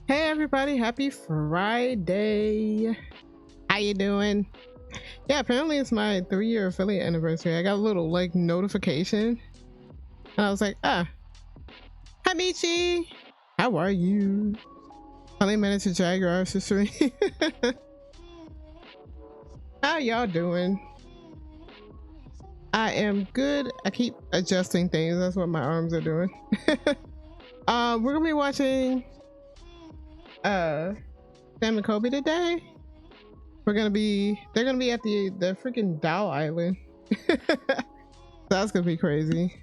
Hey everybody, happy Friday. How you doing? Yeah, apparently it's my 3-year affiliate anniversary. I got a little like notification and I was like, hi Michi. How are you? Finally managed to drag your arms to stream. How y'all doing? I am good. I keep adjusting things. That's what my arms are doing. We're gonna be watching Sam and Kobe today. They're gonna be at the freaking Doll Island. That's gonna be crazy.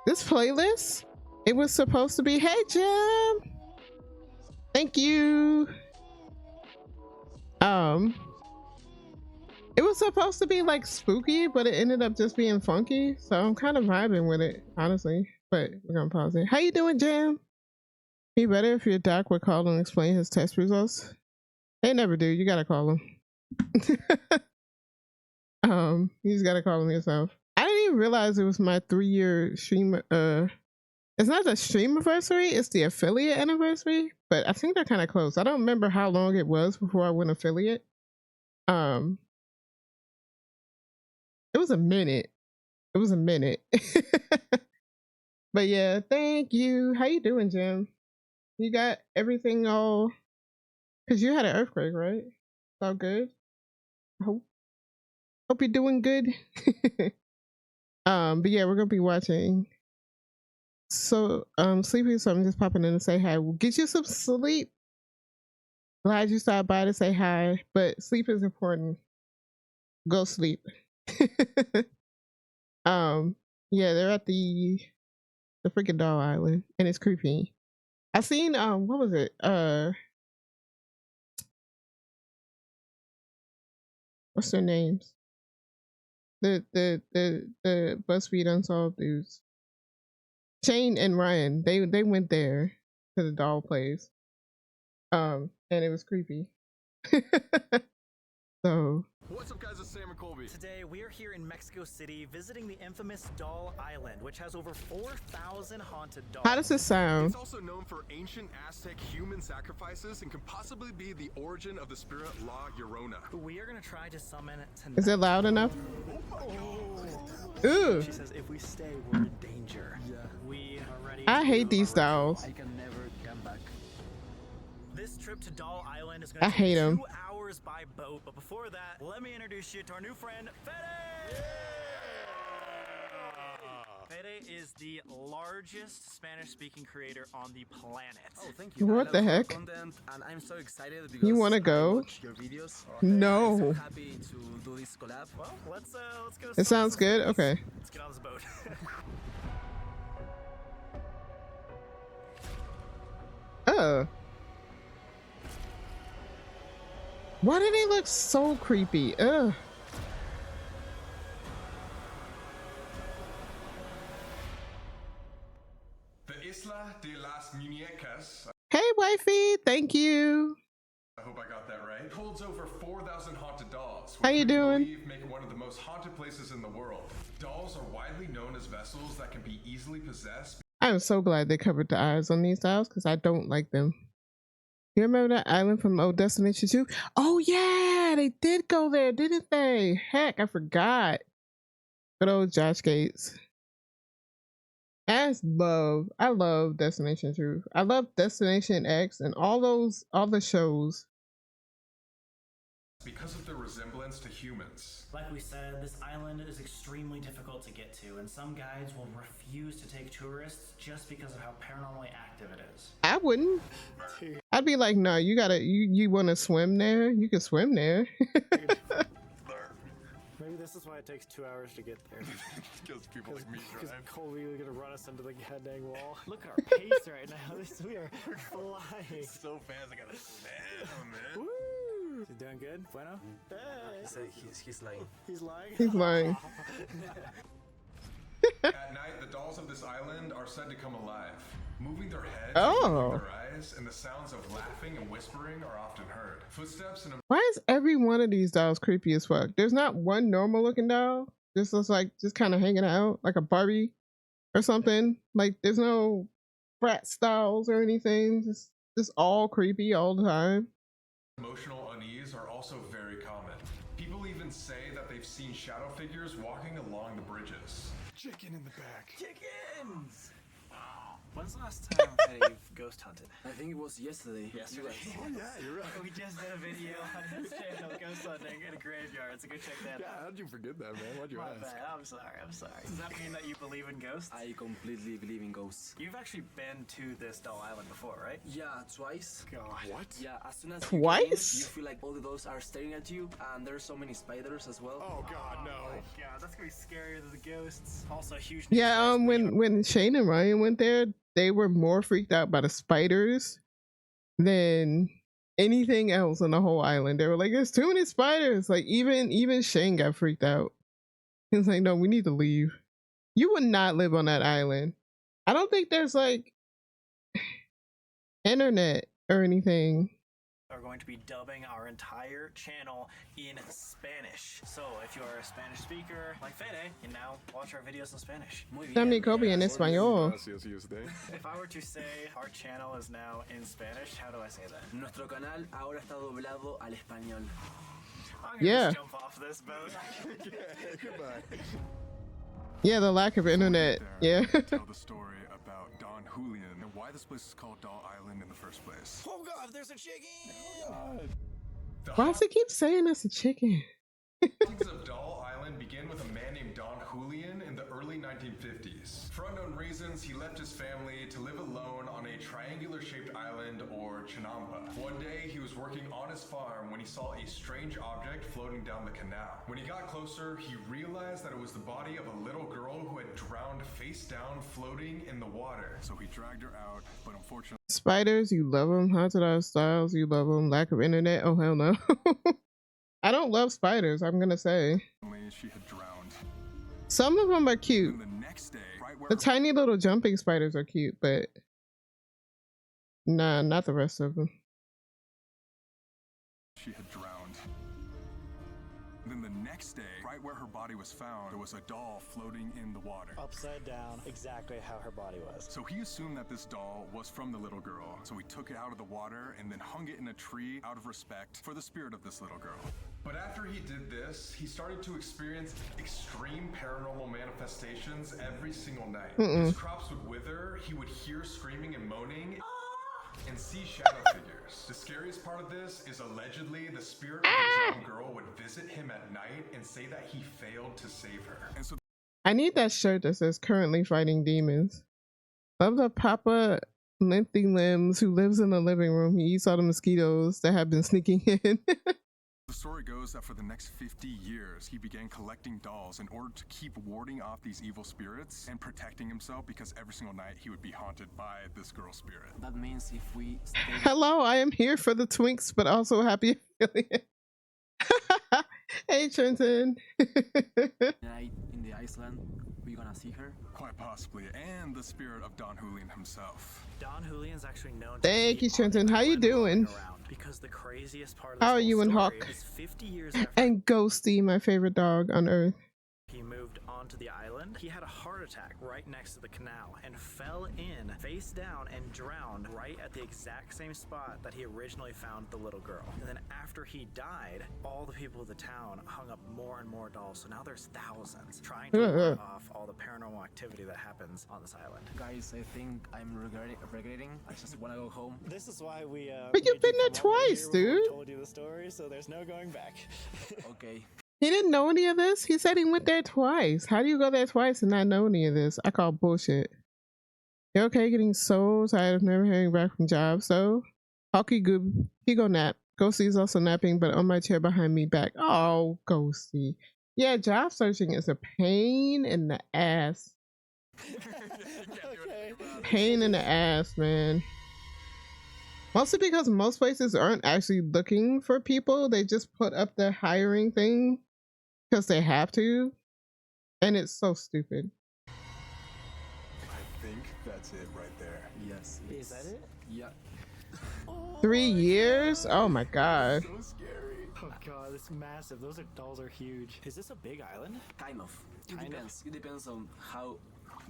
This playlist, it was supposed to be, hey Jim, thank you. It was supposed to be like spooky, but it ended up just being funky, so I'm kind of vibing with it, honestly. But we're gonna pause it. How you doing, Jim? Be better if your doc would call and explain his test results. They never do. You gotta call him. You just gotta call him yourself. I didn't even realize it was my 3-year stream. It's not the stream anniversary, it's the affiliate anniversary, but I think they're kind of close. I don't remember how long it was before I went affiliate. It was a minute. But yeah, thank you. How you doing, Jim? You got everything all, because you had an earthquake, right? All good? I hope you're doing good. But yeah, we're gonna be watching. So sleepy, so I'm just popping in to say hi. We'll get you some sleep. Glad you stopped by to say hi, but sleep is important. Go sleep. Yeah, they're at the freaking Doll Island and it's creepy. I seen what was it? What's their names? The BuzzFeed Unsolved dudes. Shane and Ryan, they went there to the doll place. And it was creepy. So what's up, guys? It's Sam and Colby. Today we are here in Mexico City visiting the infamous Doll Island, which has over 4,000 haunted dolls. How does this sound? It's also known for ancient Aztec human sacrifices and can possibly be the origin of the spirit La Llorona. We are gonna try to summon tonight. Is it loud enough? Oh. Ooh. She says if we stay, we're in danger. Yeah. We are ready. I hate these dolls. I can never come back. This trip to Doll Island is I gonna hate take 2 them. hours by boat, but before that, let me introduce you to our new friend, Fede! Fede is the largest Spanish-speaking creator on the planet. Oh, thank you. What the heck? Content, and I'm so excited because You want to go? I watch your videos. No. I'm so happy to do this collab. Well, let's go. It sounds good. Okay. Let's get on this boat. Oh. Why do they look so creepy? Ugh. The Isla de las Muñecas. Hey, wifey. Thank you. I hope I got that right. It holds over 4,000 haunted dolls. How you which we doing? believe make it one of the most haunted places in the world. Dolls are widely known as vessels that can be easily possessed. I'm so glad they covered the eyes on these dolls because I don't like them. You remember that island from Old Destination 2? Oh yeah, they did go there, didn't they? Heck, I forgot. Good old Josh Gates. I love Destination 2. I love Destination X and all the shows. Because of their resemblance to humans. Like we said, this island is extremely difficult to get to, and some guides will refuse to take tourists just because of how paranormally active it is. I wouldn't. I'd be like, no, you want to swim there? You can swim there. Maybe this is why it takes 2 hours to get there. Kills people like me, Because right? Colby is gonna run us into the goddamn wall. Look at our pace right now. We are flying. So fast, I gotta slam, man. Woo! Is he doing good? Bueno? Hey. He's lying. He's lying. He's lying. At night, the dolls of this island are said to come alive, moving their heads, Oh. moving their eyes, and the sounds of laughing and whispering are often heard. Footsteps and Why is every one of these dolls creepy as fuck? There's not one normal looking doll. This looks like just kind of hanging out like a Barbie or something. Like there's no frat styles or anything. Just all creepy all the time. Emotional unease are also very common. People even say that they've seen shadow figures walking along the bridges. Chicken in the back. Chickens! When's the last time you've ghost hunted? I think it was yesterday. Yesterday. Oh yeah, you're right. We just did a video on this channel, ghost hunting in a graveyard, so go check that Yeah, out. how'd you forget that, man? Why'd you My ask? bad, I'm sorry. Does that mean that you believe in ghosts? I completely believe in ghosts. You've actually been to this doll island before, right? Yeah, twice. God. What? Yeah, as soon as Twice? you feel like all the dolls are staring at you, and there's so many spiders as well. Oh god, no. God, that's gonna be scarier than the ghosts. Also, huge. Yeah, when Shane and Ryan went there, they were more freaked out by the spiders than anything else on the whole island. They were like, "There's too many spiders." Like even Shane got freaked out. He was like, "No, we need to leave." You would not live on that island. I don't think there's like internet or anything. Are going to be dubbing our entire channel in Spanish. So if you're a Spanish speaker like Fede, you now watch our videos in Spanish. Muy bien. También copy en español. Gracias, y usted. If I were to say our channel is now in Spanish, how do I say that? Nuestro canal ahora está doblado al español. I'm gonna Yeah. just jump off this boat. Goodbye. Yeah, the lack of internet. Yeah. Tell the story about Don Julian and why this place is called Doll Island in the first place. Oh god, there's a chicken! The Why does he keep saying that's a chicken? hauntings of Doll Island begin with a man named Don Julian in the early 1950s. For unknown reasons, he left his family to live alone on a triangular-shaped island, or Chinampa. One day, he was working on his farm when he saw a strange object floating down the canal. When he got closer, he realized that it was the body of a little girl who had drowned face down, floating in the water. So he dragged her out, but unfortunately, Spiders, you love them. Haunted house styles, you love them. Lack of internet, oh hell no. I don't love spiders, I'm gonna say. she had drowned. Some of them are cute. And the next day, right where The tiny little jumping spiders are cute, but nah, not the rest of them. she had drowned. Then the next day, right where her body was found, there was a doll floating in the water. Upside down, exactly how her body was. So he assumed that this doll was from the little girl. So he took it out of the water and then hung it in a tree out of respect for the spirit of this little girl. But after he did this, he started to experience extreme paranormal manifestations every single night. His crops would wither, he would hear screaming and moaning, and see shadow figures. The scariest part of this is allegedly the spirit of the drowned girl would visit him at night and say that he failed to save her. And so I need that shirt that says currently fighting demons. Love the Papa Lengthy Limbs who lives in the living room. He eats all the mosquitoes that have been sneaking in. the story goes that for the next 50 years, he began collecting dolls in order to keep warding off these evil spirits and protecting himself, because every single night he would be haunted by this girl spirit. That means if we stay Hello, I am here for the twinks, but also happy affiliate. Hey, Trenton. night in the Iceland, we're gonna see her. Quite possibly, and the spirit of Don Julian himself. Don Julian's actually known to Thank be you, Trenton. on the How you island doing? roaming around, because the craziest part of How this are whole you and story Hawk? is 50 years after And Ghosty, my favorite dog on earth. he moved onto the island, he had a heart attack right next to the canal and fell in face down and drowned right at the exact same spot that he originally found the little girl. And then after he died, all the people of the town hung up more and more dolls, so now there's thousands trying to ward off all the paranormal activity that happens on this island. Guys, I think I'm regretting. I just wanna go home. This is why we But you've been there twice, dude. told you the story, so there's no going back. Okay. He didn't know any of this? He said he went there twice. How do you go there twice and not know any of this? I call bullshit. You okay? Getting so tired of never hearing back from jobs, so Hawky Goob, he go nap. Ghosty's also napping, but on my chair behind me back. Oh, Ghosty. Yeah, job searching is a pain in the ass. Okay. Pain in the ass, man. Mostly because most places aren't actually looking for people. They just put up the hiring thing because they have to. And it's so stupid. I think that's it right there. Yes. Is that it? Yeah. 3 years? Oh my god. So scary. Oh god, it's massive. Those dolls are huge. Is this a big island? Kind of. It depends. It depends on how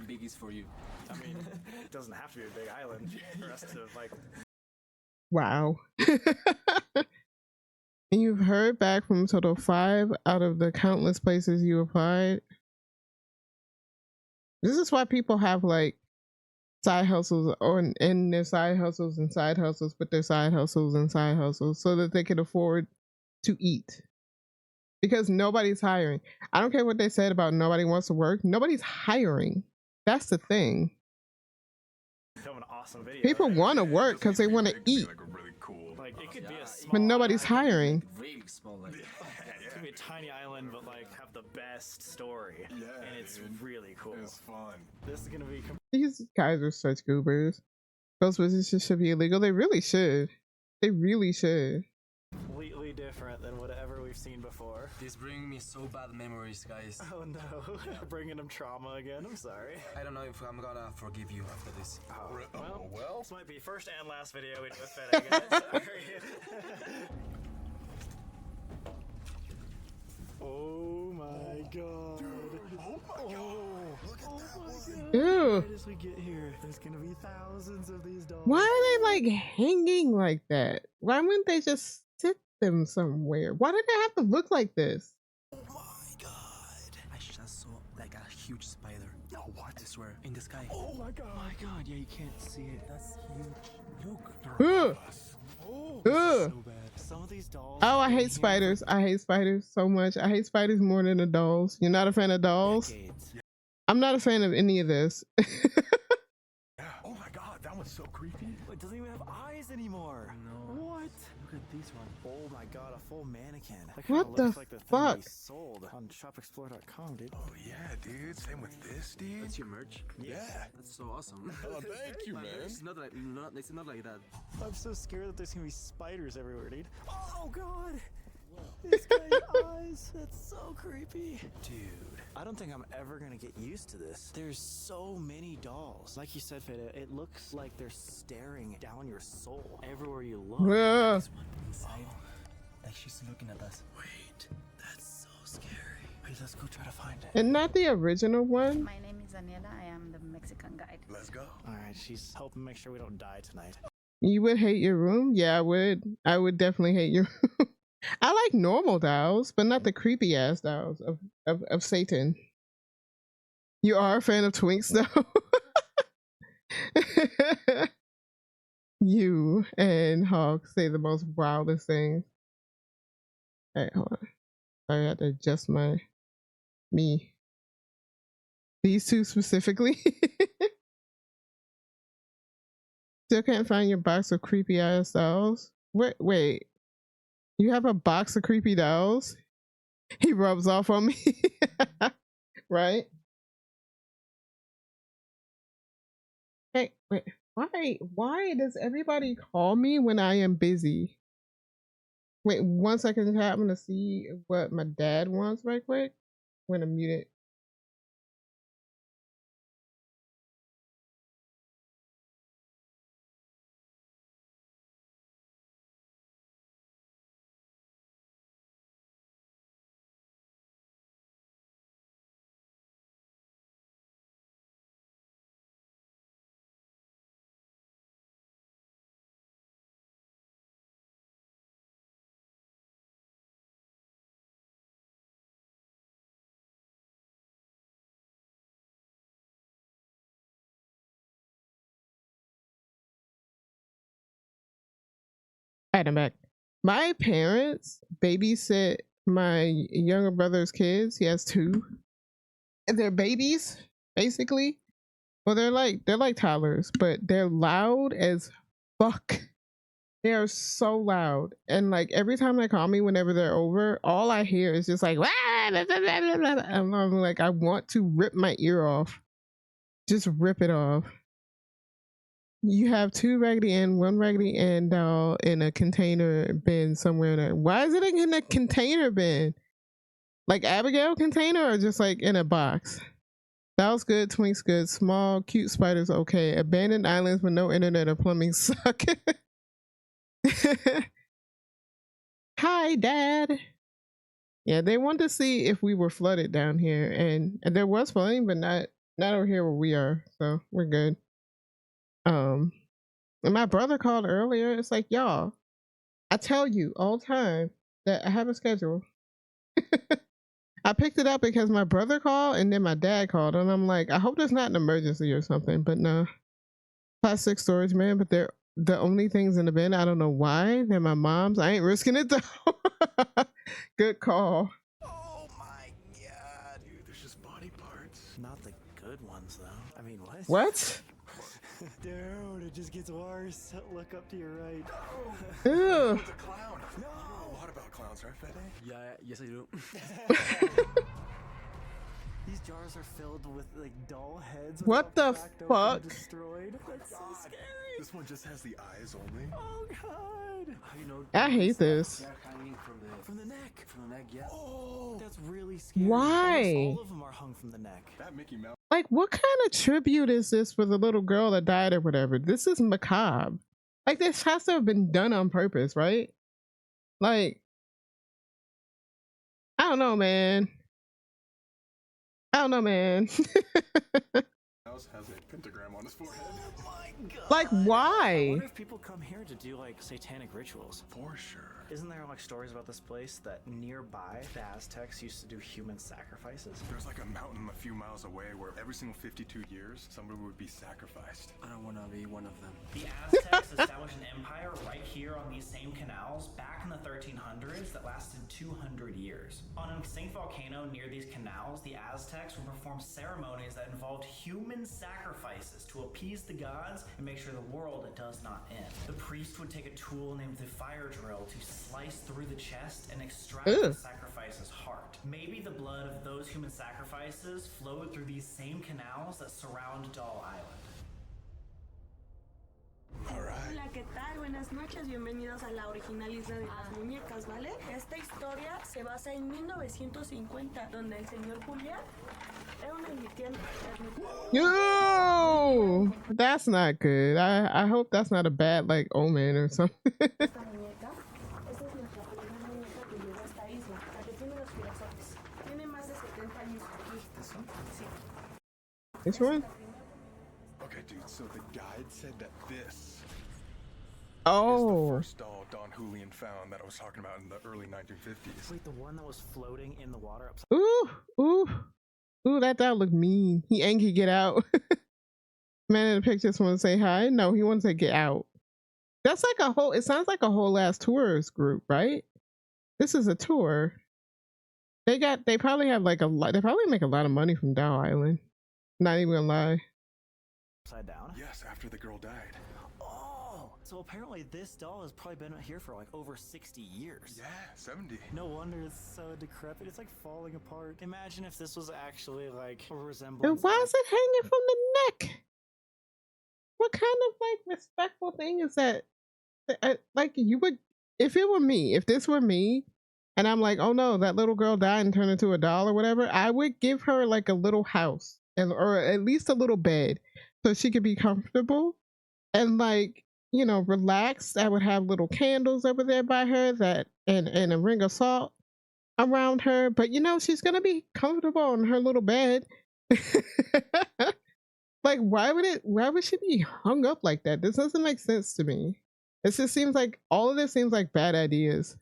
big it's for you. I mean, it doesn't have to be a big island for us to like. Wow. And you've heard back from a total of 5 out of the countless places you applied. This is why people have like side hustles or in their side hustles and side hustles, but their side hustles and side hustles so that they can afford to eat. Because nobody's hiring. I don't care what they said about nobody wants to work. Nobody's hiring. That's the thing. Film an awesome video. People want to work because they want to eat. Like a really cool. Like it could be a small But nobody's island. hiring. Really small. Like, It could be a tiny island, but like have the best story. Yeah, and it's dude. really cool. It's fun. This is gonna be These guys are such goobers. Those positions should be illegal. They really should. They really should. completely different than whatever we've seen before. this brings me so bad memories, guys. Oh no, bringing him trauma again. I'm sorry. I don't know if I'm gonna forgive you after this. Oh, well. this might be first and last video we do with Fede, guys. Sorry. Oh my god. Look at that one. Ew. Right as we get here, there's gonna be thousands of these dolls. Why are they like hanging like that? Why wouldn't they just sit them somewhere? Why do they have to look like this? Oh my god. I just saw like a huge spider. No, what? I swear. In the sky. Oh my god. Oh my god, yeah, you can't see it. That's huge. Look. Ugh. Oh, Ugh. so bad. Some of these dolls. Oh, I have been hate here spiders. I hate spiders so much. I hate spiders more than the dolls. You're not a fan of for dolls? decades. I'm not a fan of any of this. Yeah. Oh my god, that one's so creepy. It doesn't even have eyes anymore. No. What? Look at this one. Oh my god, a full mannequin. That What kinda the looks like the thing fuck? we sold on shopexplore.com, dude. Oh yeah, dude. Same with this, dude. That's your merch? Yeah. That's so awesome. Oh, thank you, My man. merch is not like it's not like that. I'm so scared that there's gonna be spiders everywhere, dude. Oh god! This guy's eyes. That's so creepy. Dude, I don't think I'm ever gonna get used to this. There's so many dolls. Like you said, Fede, it looks like they're staring down your soul everywhere you look. Ugh. This one inside, like she's looking at us. Wait, that's so scary. Wait, let's go try to find it. And not the original one. My name is Daniela. I am the Mexican guide. Let's go. Alright, she's helping make sure we don't die tonight. You would hate your room? Yeah, I would. I would definitely hate your room. I like normal dolls, but not the creepy ass dolls of Satan. You are a fan of Twinks though? You and Hawk say the most wildest things. Hey, hold on. Sorry, I had to adjust me. These two specifically. Still can't find your box of creepy ass dolls. Wait. You have a box of creepy dolls? He rubs off on me. Right? Hey, wait. Why does everybody call me when I am busy? Wait, 1 second, chat. I'm gonna see what my dad wants right quick. I'm gonna mute it. Alright, I'm back. My parents babysit my younger brother's kids. He has 2. And they're babies, basically. Well, they're like toddlers, but they're loud as fuck. They are so loud. And like every time they call me whenever they're over, all I hear is just like, and I'm like, I want to rip my ear off. Just rip it off. You have 2 Raggedy Ann, 1 Raggedy Ann doll in a container bin somewhere there. Why is it in a container bin? Like Abigail container or just like in a box? Dolls good, Twinks good, small, cute spiders okay. Abandoned islands with no internet or plumbing suck. Hi, Dad. Yeah, they wanted to see if we were flooded down here, and there was flooding, but not over here where we are, so we're good. And my brother called earlier. It's like, y'all, I tell you all the time that I have a schedule. I picked it up because my brother called and then my dad called, and I'm like, I hope there's not an emergency or something, but no. Plastic storage, man, but they're the only things in the bin. I don't know why. They're my mom's. I ain't risking it though. Good call. Oh my god. Dude, there's just body parts. Not the good ones, though. I mean, what? What? Dude, it just gets worse. Look up to your right. Ew. It's a clown. No. You know a lot about clowns, right, Fede? Yeah, yes I do. These jars are filled with like doll heads. What the cracked open fuck? and destroyed. That's so scary. This one just has the eyes only. Oh god. How you know? I hate this. They're hanging From the neck. from the neck, yeah. Oh, that's really scary. Why? Almost all of them are hung from the neck. That Mickey Mouse. Like, what kind of tribute is this for the little girl that died or whatever? This is macabre. Like, this has to have been done on purpose, right? Like, I don't know, man. I don't know, man. Mouse has a pentagram on his forehead. Oh my god. Like, I why? wonder if people come here to do like satanic rituals. For sure. Isn't there like stories about this place that nearby the Aztecs used to do human sacrifices? There's like a mountain a few miles away where every single 52 years somebody would be sacrificed. I don't wanna be one of them. The Aztecs established an empire right here on these same canals back in the 1300s that lasted 200 years. On an extinct volcano near these canals, the Aztecs would perform ceremonies that involved human sacrifices to appease the gods and make sure the world does not end. The priest would take a tool named the fire drill to slice through the chest and extract Ugh. the sacrifice's heart. Maybe the blood of those human sacrifices flowed through these same canals that surround Doll Island. Hola, ¿qué tal? Buenas noches, bienvenidos a la original Isla de las Muñecas, ¿vale? Esta historia se basa en 1950, donde el señor Julián era un Yo, that's not good. I hope that's not a bad like omen or something. esta muñeca. Esta es nuestra primera muñeca que llegó a esta isla, la que tiene los girasoles. Tiene más de 70 años aquí. Sí. Which one? Okay, dude, so the guide said that this is Oh, the first doll Don Julian found that I was talking about in the early 1950s. Wait, the one that was floating in the water upside ooh, ooh, ooh, that dog look mean. He angry, get out. Man in the picture just want to say hi. No, he wants to get out. That's like a whole, it sounds like a whole ass tourist group, right? This is a tour. They probably have like a lot, they probably make a lot of money from Dow Island. Not even gonna lie. down? Yes, after the girl died. Oh, so apparently this doll has probably been here for like over 60 years. Yeah, 70. No wonder it's so decrepit. It's like falling apart. Imagine if this was actually like a And resemblance. why is it hanging from the neck? What kind of like respectful thing is that? Like you would, if it were me, if this were me, and I'm like, oh no, that little girl died and turned into a doll or whatever, I would give her like a little house and or at least a little bed so she could be comfortable and like, you know, relax. I would have little candles over there by her that and a ring of salt around her, but you know, she's gonna be comfortable in her little bed. Like, why would she be hung up like that? This doesn't make sense to me. It just seems like all of this seems like bad ideas.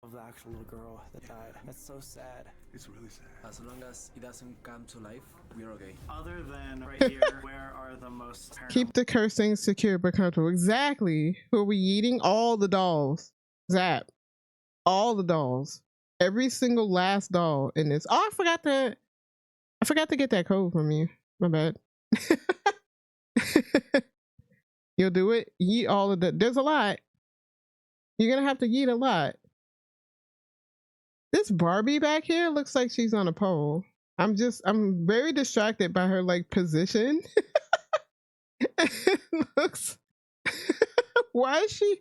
Of the actual little girl that died. That's so sad. It's really sad. As long as it doesn't come to life, we're okay. Other than right here, where are the most Keep the cursing secure but comfortable. Exactly. Who are we eating? All the dolls. Zap. All the dolls. Every single last doll in this. Oh, I forgot to get that code from you. My bad. You'll do it. Eat all of the. There's a lot. You're gonna have to eat a lot. This Barbie back here looks like she's on a pole. I'm very distracted by her like position. It looks. Why is she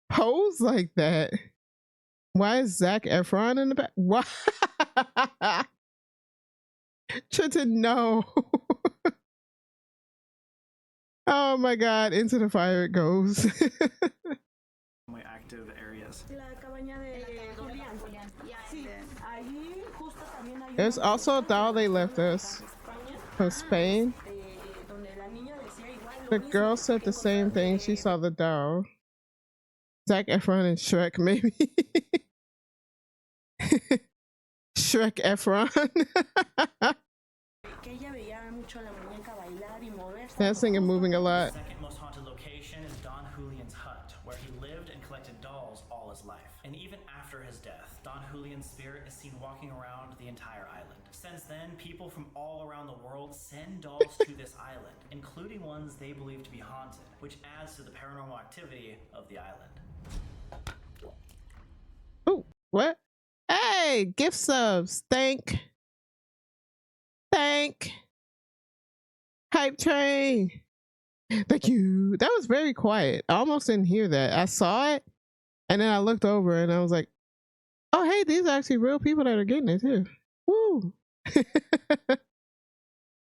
posed like that? Why is Zac Efron in the back? Why? Trenton, no. Oh my god, into the fire it goes. active areas? La cabaña de Julián. Yeah, Sí, allí justo también hay There's una also a muñeca doll they de left España, us from Spain. donde la niña decía igual lo The mismo, girl said que the same thing. She saw the doll. Zac Efron and Shrek, maybe. Shrek Efron. que ella veía mucho a la muñeca bailar y moverse. Dancing and moving a The lot. second most haunted location is Don Julian's hut, where he lived and collected dolls all his life. And even after his death, Don Julian's spirit is seen walking around the entire island. Since then, people from all around the world send dolls to this island, including ones they believe to be haunted, which adds to the paranormal activity of the island. Oh, what? Hey, gift subs. Thank. Hype train. Thank you. That was very quiet. I almost didn't hear that. I saw it and then I looked over and I was like, oh, hey, these are actually real people that are getting it too. Woo.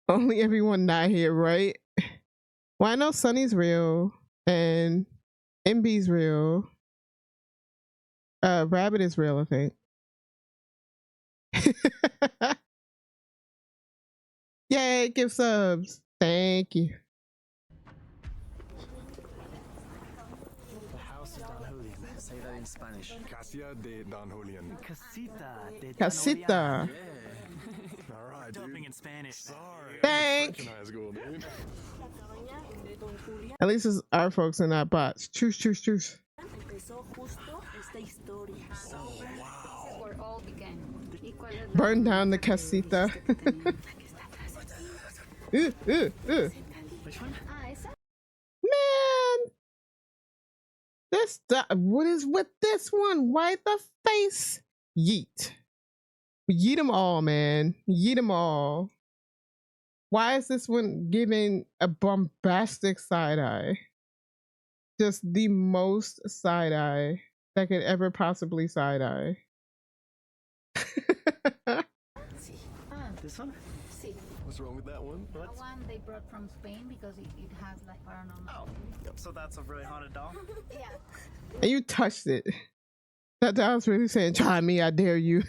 Only everyone not here, right? Well, I know Sunny's real and MB's real. Rabbit is real, I think. Yay, give subs. Thank you. The house of Don Julian. Say that in Spanish. Casa de Don Julian. Casita de Don Casita. All right, dude. Dubbing in Spanish. Sorry. Thank. In high school, dude. La cabaña de Don Julián At least it's our folks and not bots. Choose. empezó justo esta historia. Where all began. ¿Y cuál es la Burn down the casita. Ooh. Which one? Ah, esa. Man, what is with this one? Why the face? Yeet. Yeet them all, man. Yeet them all. Why is this one giving a bombastic side eye? Just the most side eye that could ever possibly side eye. This one? Sí. What's wrong with that one? That one they brought from Spain because it has like paranormal. So that's a really haunted doll? Yeah. And you touched it. That was really saying, try me, I dare you.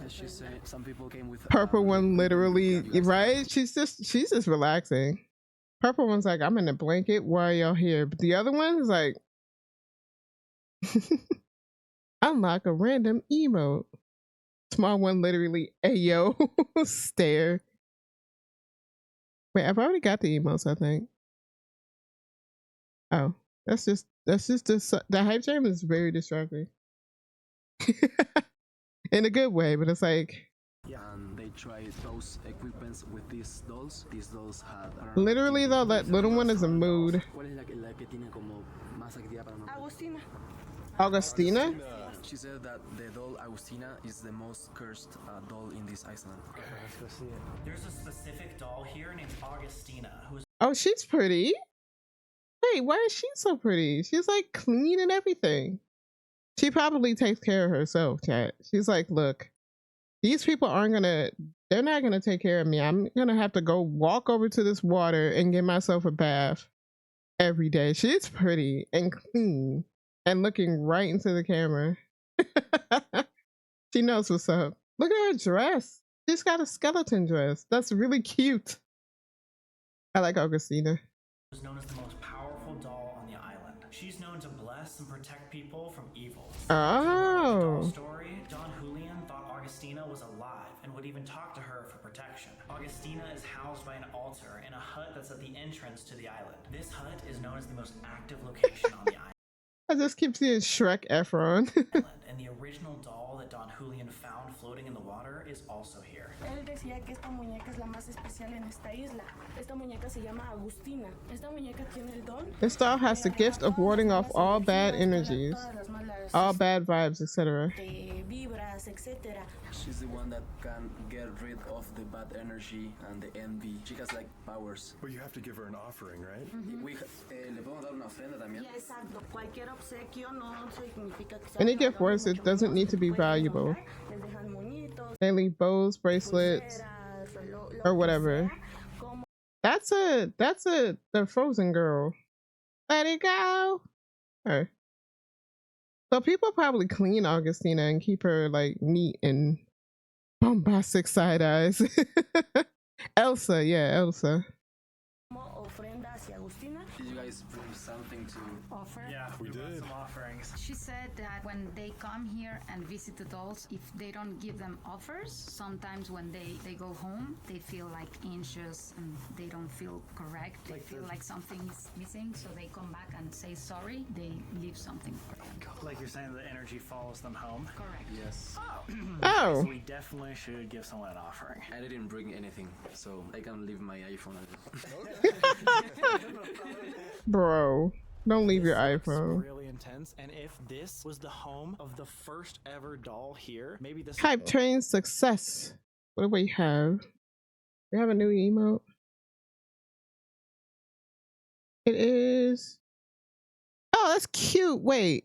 She said some people came with Purple one literally, right? She's just relaxing. Purple one's like, I'm in a blanket. Why are y'all here? But the other one is like, unlock a random emote. Small one literally, ayo, stare. Wait, I've already got the emotes, I think. Oh, that's just the hype jam is very distracting. In a good way, but it's like, Yeah, and they tried those equipments with these dolls. These dolls had literally though, that little one is a mood. ¿Cuál es la que tiene como más actividad paranormal? Agustina. Augustina? She said that the doll Agustina is the most cursed doll in this island. Let's go see it. There's a specific doll here named Augustina, who is Oh, she's pretty. Wait, why is she so pretty? She's like clean and everything. She probably takes care of herself, chat. She's like, look, these people they're not gonna take care of me. I'm gonna have to go walk over to this water and get myself a bath every day. She's pretty and clean and looking right into the camera. She knows what's up. Look at her dress. She's got a skeleton dress. That's really cute. I like Augustina. known as the most powerful doll on the island. She's known to bless and protect people from evil. Oh. Doll story, Don Julian thought Augustina was alive and would even talk to her for protection. Augustina is housed by an altar in a hut that's at the entrance to the island. This hut is known as the most active location on the island. I just keep seeing Shrek Efron. And the original doll that Don Julian found floating in the water is also here. Él decía que esta muñeca es la más especial en esta isla. Esta muñeca se llama Agustina. Esta muñeca tiene el don. This doll has the gift of warding off all bad energies, all bad vibes, etc. de vibras, etc. She's the one that can get rid of the bad energy and the envy. She has like powers. But you have to give her an offering, right? Le podemos dar una ofrenda también. Exacto. Cualquier obsequio no significa que sea Any que gift hagamos worth it mucho doesn't menos. need to be Pueden valuable. donar, les dejan moñitos, They leave bows, bracelets, pulseras, lo or que whatever. sea, como That's the Frozen girl. Let it go. Her. So people probably clean Augustina and keep her like neat and bombastic side eyes. Elsa, yeah, Elsa. Ofrenda hacia Agustina. Did you guys bring something to Offer. Yeah, we brought some offerings. She said that when they come here and visit the dolls, if they don't give them offers, sometimes when they go home, they feel like anxious and they don't feel correct. They feel like something's missing, so they come back and say sorry. They leave something for them. Like you're saying, the energy follows them home. Correct. Yes. Oh, So we definitely should give someone an offering. I didn't bring anything, so I can leave my iPhone. bro, don't leave your It's iPhone. really intense. And if this was the home of the first ever doll here, maybe this Hype train success. What do we have? We have a new emote. It is. Oh, that's cute. Wait.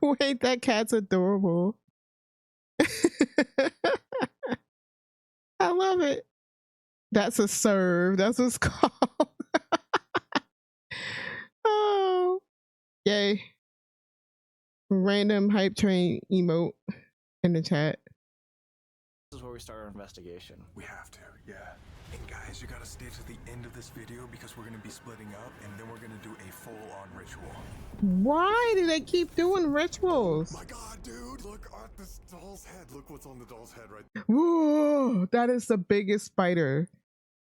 Wait, that cat's adorable. I love it. That's a serve. That's what it's called. Oh, yay. Random hype train emote in the chat. is where we start our investigation. We have to, yeah. And guys, you gotta stay to the end of this video because we're gonna be splitting up and then we're gonna do a full-on ritual. Why do they keep doing rituals? My god, dude! Look at this doll's head. Look what's on the doll's head right there. Whoa, that is the biggest spider.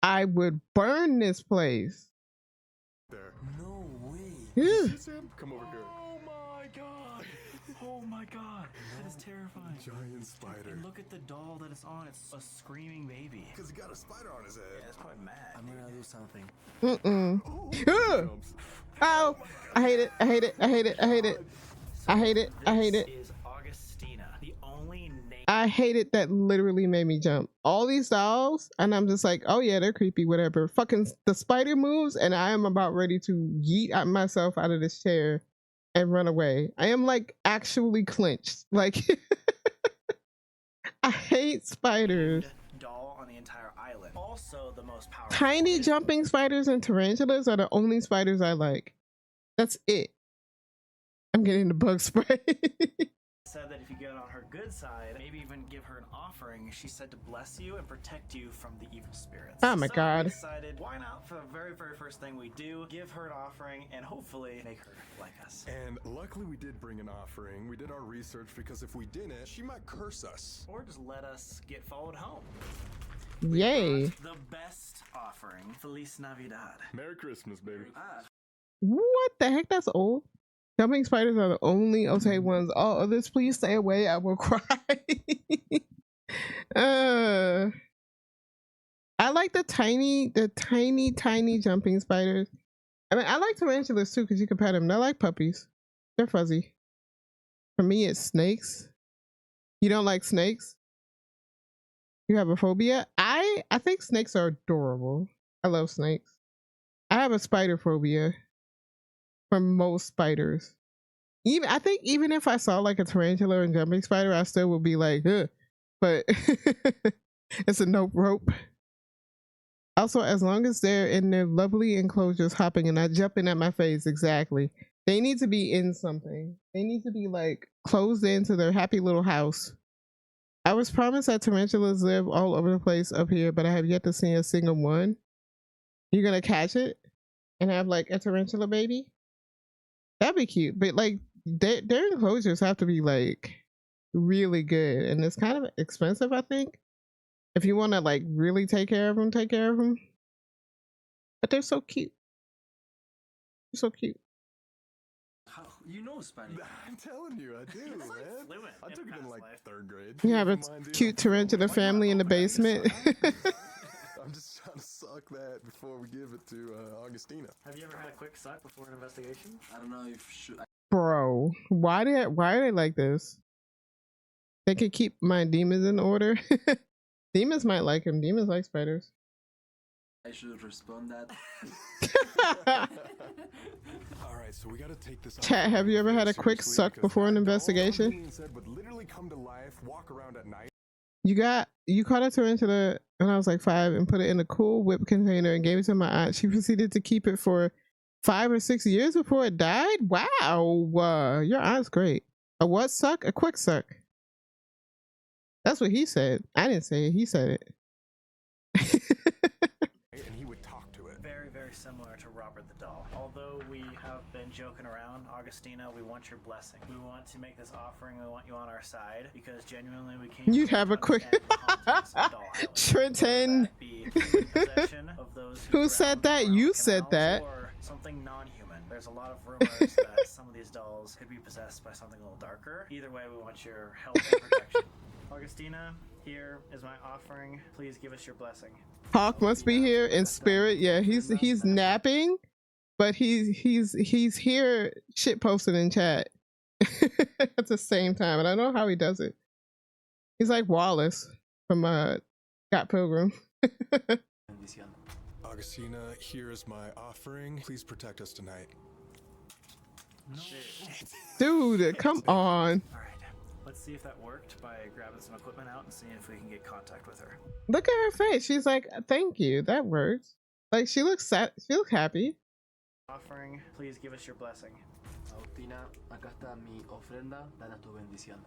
I would burn this place. No way. Ew. Come over here. Oh my god! Oh my god! That is terrifying. Giant spider. And look at the doll that it's on. It's a screaming baby. Because he got a spider on his head. Yeah, it's probably mad. I'm gonna do something. Ugh. Oh, I hate it. I hate it. I hate it. I hate it. I hate it. I hate it. This is Augustina, the only name. I hate it. That literally made me jump. All these dolls, and I'm just like, oh yeah, they're creepy, whatever. Fucking the spider moves, and I am about ready to yeet myself out of this chair and run away. I am like actually clenched. Like, I hate spiders. Doll on the entire island. Also, the most powerful. Tiny jumping spiders and tarantulas are the only spiders I like. That's it. I'm getting the bug spray. Said that if you get on her good side, maybe even give her an offering, she said to bless you and protect you from the evil spirits. Oh my God. We decided, why not, for the very, very first thing we do, give her an offering and hopefully make her like us. And luckily we did bring an offering. We did our research because if we didn't, she might curse us. Or just let us get followed home. Yay. The best offering, Feliz Navidad. Merry Christmas, baby. What the heck? That's old. Jumping spiders are the only okay ones. All others, please stay away. I will cry. I like the tiny jumping spiders. I mean, I like tarantulas too because you can pet them. They're like puppies. They're fuzzy. For me, it's snakes. You don't like snakes? You have a phobia? I think snakes are adorable. I love snakes. I have a spider phobia. For most spiders, I think even if I saw like a tarantula and jumping spider, I still would be like, ugh. But it's a nope rope. Also, as long as they're in their lovely enclosures hopping and not jumping at my face, exactly. They need to be in something. They need to be like closed into their happy little house. I was promised that tarantulas live all over the place up here, but I have yet to see a single one. You're gonna catch it and have like a tarantula baby? That'd be cute, but like their enclosures have to be like really good, and it's kind of expensive, I think. If you want to like really take care of them, take care of them. But they're so cute. They're so cute. How you know Spanish? I'm telling you, I do, man. fluent I in took it in past like life. 3rd grade. You have a Mine, dude. cute tarantula family in the basement. I'm just trying to suck that before we give it to Augustina. Have you ever had a quick suck before an investigation? I don't know if should. Bro, why are they like this? They could keep my demons in order. Demons might like him. Demons like spiders. I should respond that. All right, so we got to take this. Chat, have you ever had a quick seriously suck because before an that doll investigation? being said would literally come to life, walk around at night. You caught a tarantula when I was like 5 and put it in a cool whip container and gave it to my aunt. She proceeded to keep it for 5 or 6 years before it died. Wow, your aunt's great. A what suck? A quick suck. That's what he said. I didn't say it. He said it. And he would talk to it. Very, very similar to Robert the Doll. Although we have been joking around, Augustina, we want your blessing. We want to make this offering. We want you on our side because genuinely we can't. You'd have a quick Trenton. Who said that? You said that. Or something non-human. There's a lot of rumors that some of these dolls could be possessed by something a little darker. Either way, we want your help and protection. Augustina, here is my offering. Please give us your blessing. Hawk must be here in spirit. Yeah, he's napping, but he's here shit posting in chat at the same time. And I don't know how he does it. He's like Wallace from Scott Pilgrim. Augustina, here is my offering. Please protect us tonight. Dude, come on. All right. Let's see if that worked by grabbing some equipment out and seeing if we can get contact with her. Look at her face. She's like, thank you. That works. Like, she looks sad. She looks happy. Offering, please give us your blessing. Agustina, acá está mi ofrenda, dale tu bendición.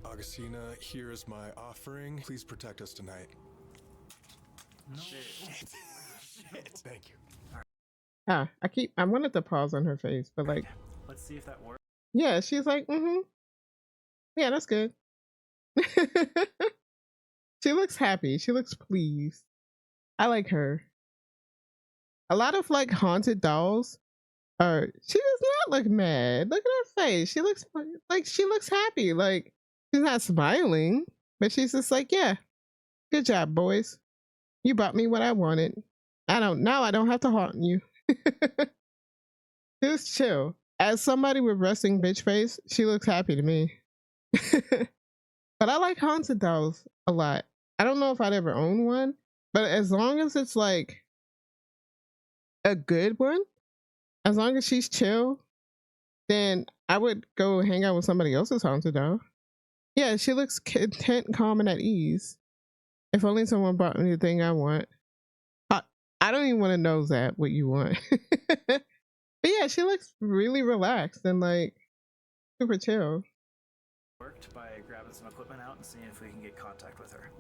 Augustina, here is my offering. Please protect us tonight. Shit. Thank you. I wanted to pause on her face, but like, let's see if that works. Yeah, she's like, yeah, that's good. She looks happy. She looks pleased. I like her. A lot of like haunted dolls she does not look mad. Look at her face. She looks happy. Like, she's not smiling, but she's just like, yeah, good job, boys. You brought me what I wanted. I don't have to haunt you. Just chill. As somebody with resting bitch face, she looks happy to me. But I like haunted dolls a lot. I don't know if I'd ever own one, but as long as it's like a good one, as long as she's chill, then I would go hang out with somebody else's haunted doll. Yeah, she looks content, calm, and at ease. If only someone brought me the thing I want. I don't even want to know that what you want. But yeah, she looks really relaxed and like super chill. Worked by grabbing some equipment out and seeing if we can get contact with her.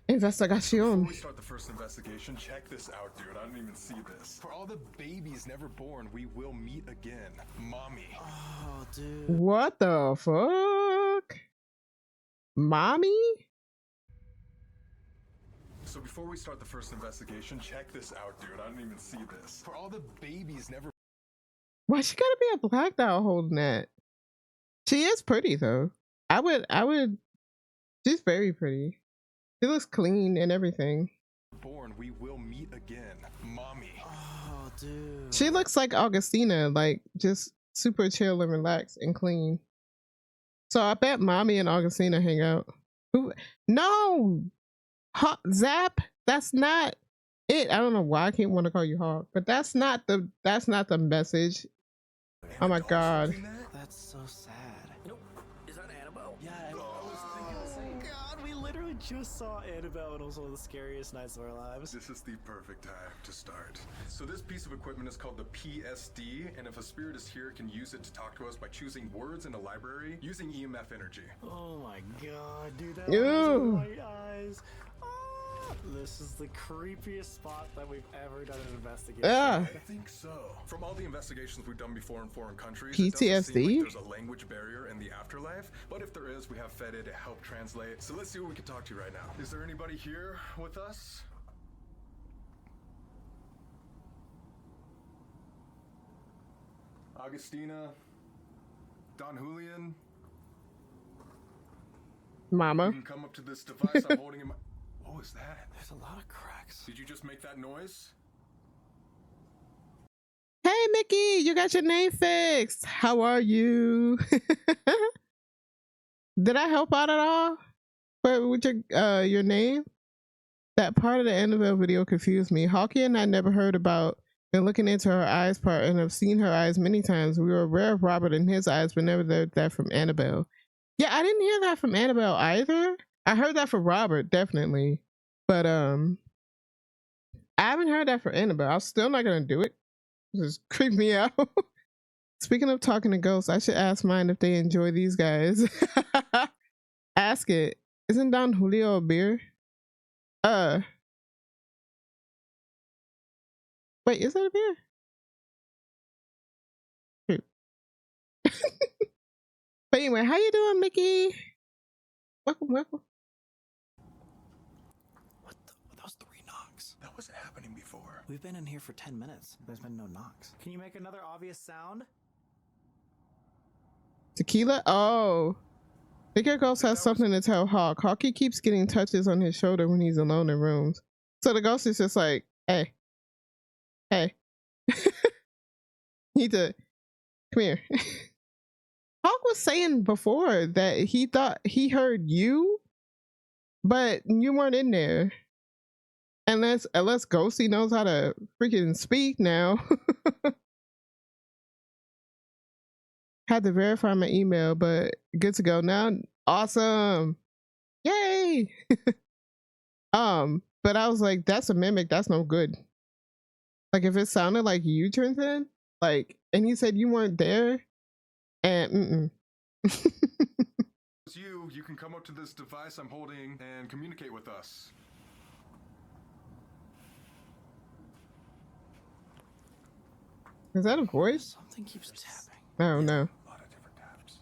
Investigación. Before we start the first investigation, check this out, dude. I didn't even see this. For all the babies never born, we will meet again. Mommy. Oh, dude. What the fuck? Mommy? So before we start the first investigation, check this out, dude. I didn't even see this. For all the babies never... Why she gotta be a black doll holding that? She is pretty though. I would. She's very pretty. She looks clean and everything. Born, we will meet again. Mommy. Oh, dude. She looks like Augustina, like just super chill and relaxed and clean. So I bet Mommy and Augustina hang out. No! Zap, that's not it. I don't know why I can't want to call you Hawk, but that's not the message. Oh my god. That's so sad. Nope. Is that Annabelle? Yeah, I was thinking the same. God, we literally just saw Annabelle and it was one of the scariest nights of our lives. This is the perfect time to start. So this piece of equipment is called the PSD, and if a spirit is here, it can use it to talk to us by choosing words in a library using EMF energy. Oh my god, dude, that Ew. was my eyes. This is the creepiest spot that we've ever done an investigation. Yeah. I think so. From all the investigations we've done before in foreign countries, PTSD? it doesn't seem like there's a language barrier in the afterlife, but if there is, we have Fede to help translate. So let's see what we can talk to right now. Is there anybody here with us? Augustina? Don Julian? Mama. You can come up to this device I'm holding in my... What was that? There's a lot of cracks. Did you just make that noise? Hey Mickey, you got your name fixed. How are you? Did I help out at all? With your name? That part of the Annabelle video confused me. Hawkie and I never heard about and looking into her eyes part and have seen her eyes many times. We were aware of Robert and his eyes, but never that from Annabelle. Yeah, I didn't hear that from Annabelle either. I heard that for Robert, definitely. But I haven't heard that for Annabelle. I'm still not gonna do it. Just creep me out. Speaking of talking to ghosts, I should ask mine if they enjoy these guys. Ask it. Isn't Don Julio a beer? Wait, is that a beer? Shoot. But anyway, how you doing, Mickey? Welcome. What that was 3 knocks. That wasn't happening before. We've been in here for 10 minutes. There's been no knocks. Can you make another obvious sound? Tequila? Oh. I think your ghost has something to tell Hawk. Hawky keeps getting touches on his shoulder when he's alone in rooms. So the ghost is just like, hey. Need to come here. Hawk was saying before that he thought he heard you, but you weren't in there. Unless Ghosty knows how to freaking speak now. Had to verify my email, but good to go now. Awesome. Yay. But I was like, that's a mimic, that's no good. Like if it sounded like you, Trenton, like, and he said you weren't there, and It's you can come up to this device I'm holding and communicate with us. Is that a voice? Something keeps tapping. Oh no. A lot of different taps.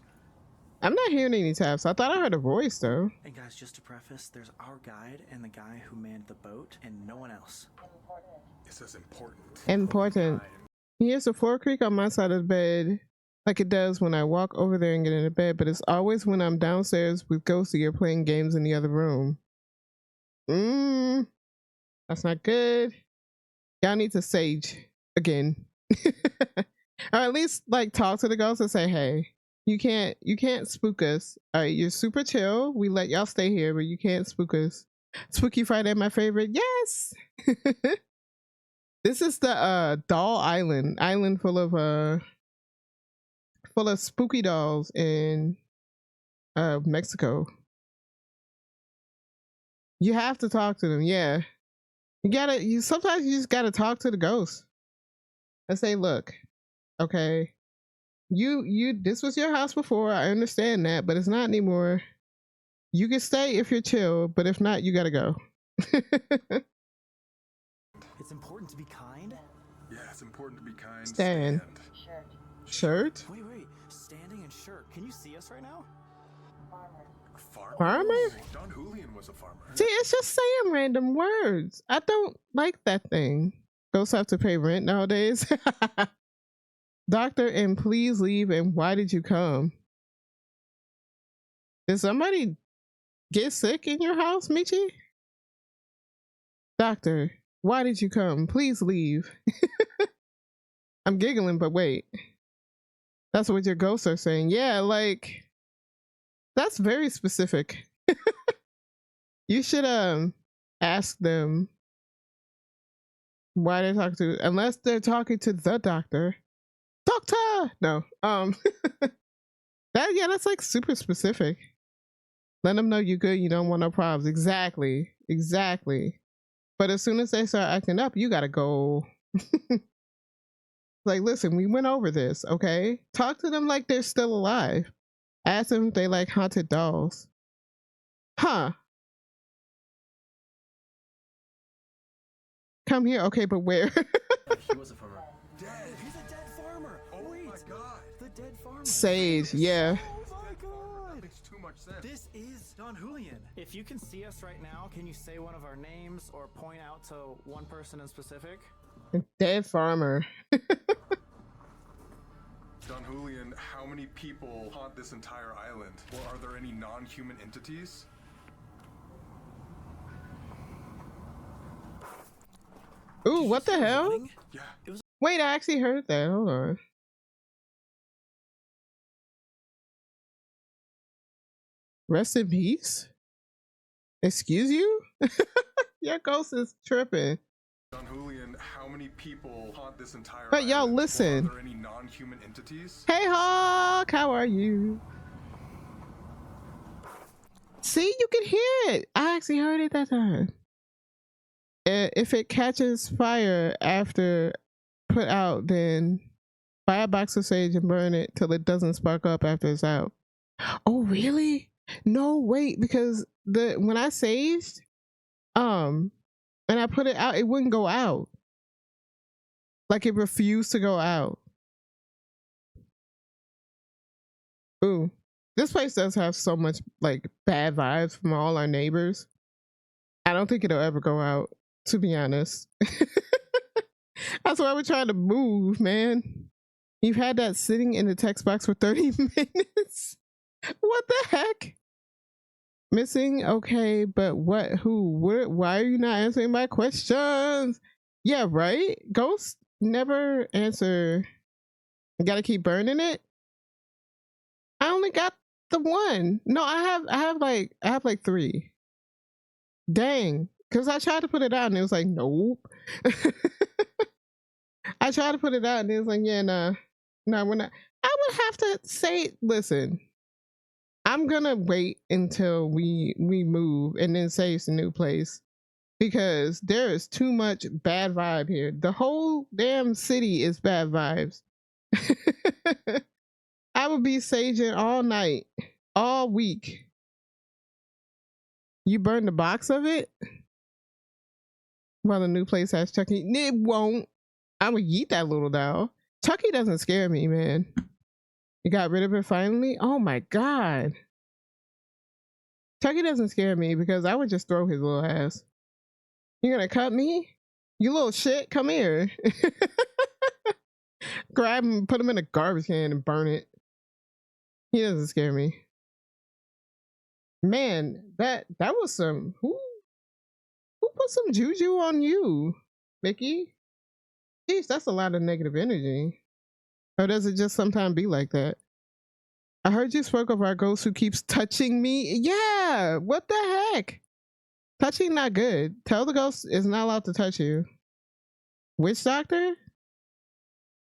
I'm not hearing any taps. I thought I heard a voice though. And guys, just to preface, there's our guide and the guy who manned the boat and no one else. It says important. Important. He hears the floor creak on my side of the bed like it does when I walk over there and get into bed, but it's always when I'm downstairs with Ghosty or playing games in the other room. That's not good. Y'all need to sage again. Or at least like talk to the ghost and say, hey, you can't spook us. All right, you're super chill. We let y'all stay here, but you can't spook us. Spooky Friday, my favorite. Yes. This is the doll island full of spooky dolls in Mexico. You have to talk to them. Yeah, sometimes you just gotta talk to the ghost and say, look, okay, this was your house before, I understand that, but it's not anymore. You can stay if you're chill, but if not, you gotta go. It's important to be kind? Yeah, it's important to be kind. Stand. Shirt? Wait. Standing and shirt. Can you see us right now? Farmer? Don Julian was a farmer. See, it's just saying random words. I don't like that thing. Ghosts have to pay rent nowadays. Doctor, and please leave, and why did you come? Did somebody get sick in your house, Michi? Doctor, why did you come? Please leave. I'm giggling, but wait. That's what your ghosts are saying. Yeah, like, that's very specific. You should ask them why they're talking to, unless they're talking to the doctor. Doctor! No. That's like super specific. Let them know you're good, you don't want no problems. Exactly. But as soon as they start acting up, you gotta go. Like, listen, we went over this, okay? Talk to them like they're still alive. Ask them if they like haunted dolls. Huh. Come here, okay, but where? He was a farmer. Dead. He's a dead farmer. Oh Wait, my god. the dead farmer. Sage, yeah. Oh my god. That makes too much sense. This is Don Julian. If you can see us right now, can you say one of our names or point out to one person in specific? Dead farmer. Don Julian, how many people haunt this entire island? Or are there any non-human entities? Ooh, what the hell? Running? Yeah. Wait, I actually heard that. Hold on. Rest in peace? Excuse you? Your ghost is tripping. Don Julian, how many people haunt this entire But y'all island? listen. Or are there any non-human entities? Hey Hawk, how are you? See, you can hear it. I actually heard it that time. If it catches fire after put out, then buy a box of sage and burn it till it doesn't spark up after it's out. Oh, really? No, wait, because when I saged, and I put it out, it wouldn't go out. Like it refused to go out. Ooh, this place does have so much like bad vibes from all our neighbors. I don't think it'll ever go out, to be honest. That's why we're trying to move, man. You've had that sitting in the text box for 30 minutes. What the heck? Missing? Okay, but what? Who? What? Why are you not answering my questions? Yeah, right? Ghost never answer. You gotta keep burning it. I only got the one. No, I have like 3. Dang. Because I tried to put it out and it was like, nope. I tried to put it out and it was like, yeah, nah, we're not. I would have to say, listen, I'm gonna wait until we move and then say it's a new place, because there is too much bad vibe here. The whole damn city is bad vibes. I would be saging all night, all week. You burn the box of it? Well, the new place has Chucky. It won't. I would eat that little doll. Chucky doesn't scare me, man. You got rid of it finally? Oh my God. Chucky doesn't scare me because I would just throw his little ass. You gonna cut me? You little shit, come here. Grab him, put him in a garbage can and burn it. He doesn't scare me. Man, that was some, who put some juju on you, Mickey? Jeez, that's a lot of negative energy. Or does it just sometimes be like that? I heard you spoke of our ghost who keeps touching me. Yeah, what the heck? Touching not good. Tell the ghost is not allowed to touch you. Witch doctor?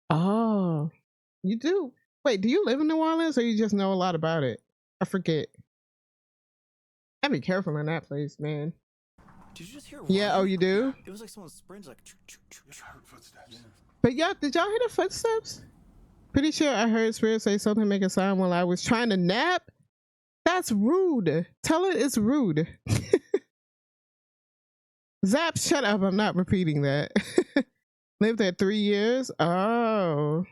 Oh, you do. Wait, do you live in New Orleans or you just know a lot about it? I forget. I'd be careful in that place, man. Did you just hear? Yeah, oh, you do? It was like someone sprints like. I heard footsteps. Yeah. But y'all, did y'all hear the footsteps? Pretty sure I heard Spirit say something, make a sound while I was trying to nap. That's rude. Tell it it's rude. Zap, shut up. I'm not repeating that. Lived there 3 years. Oh.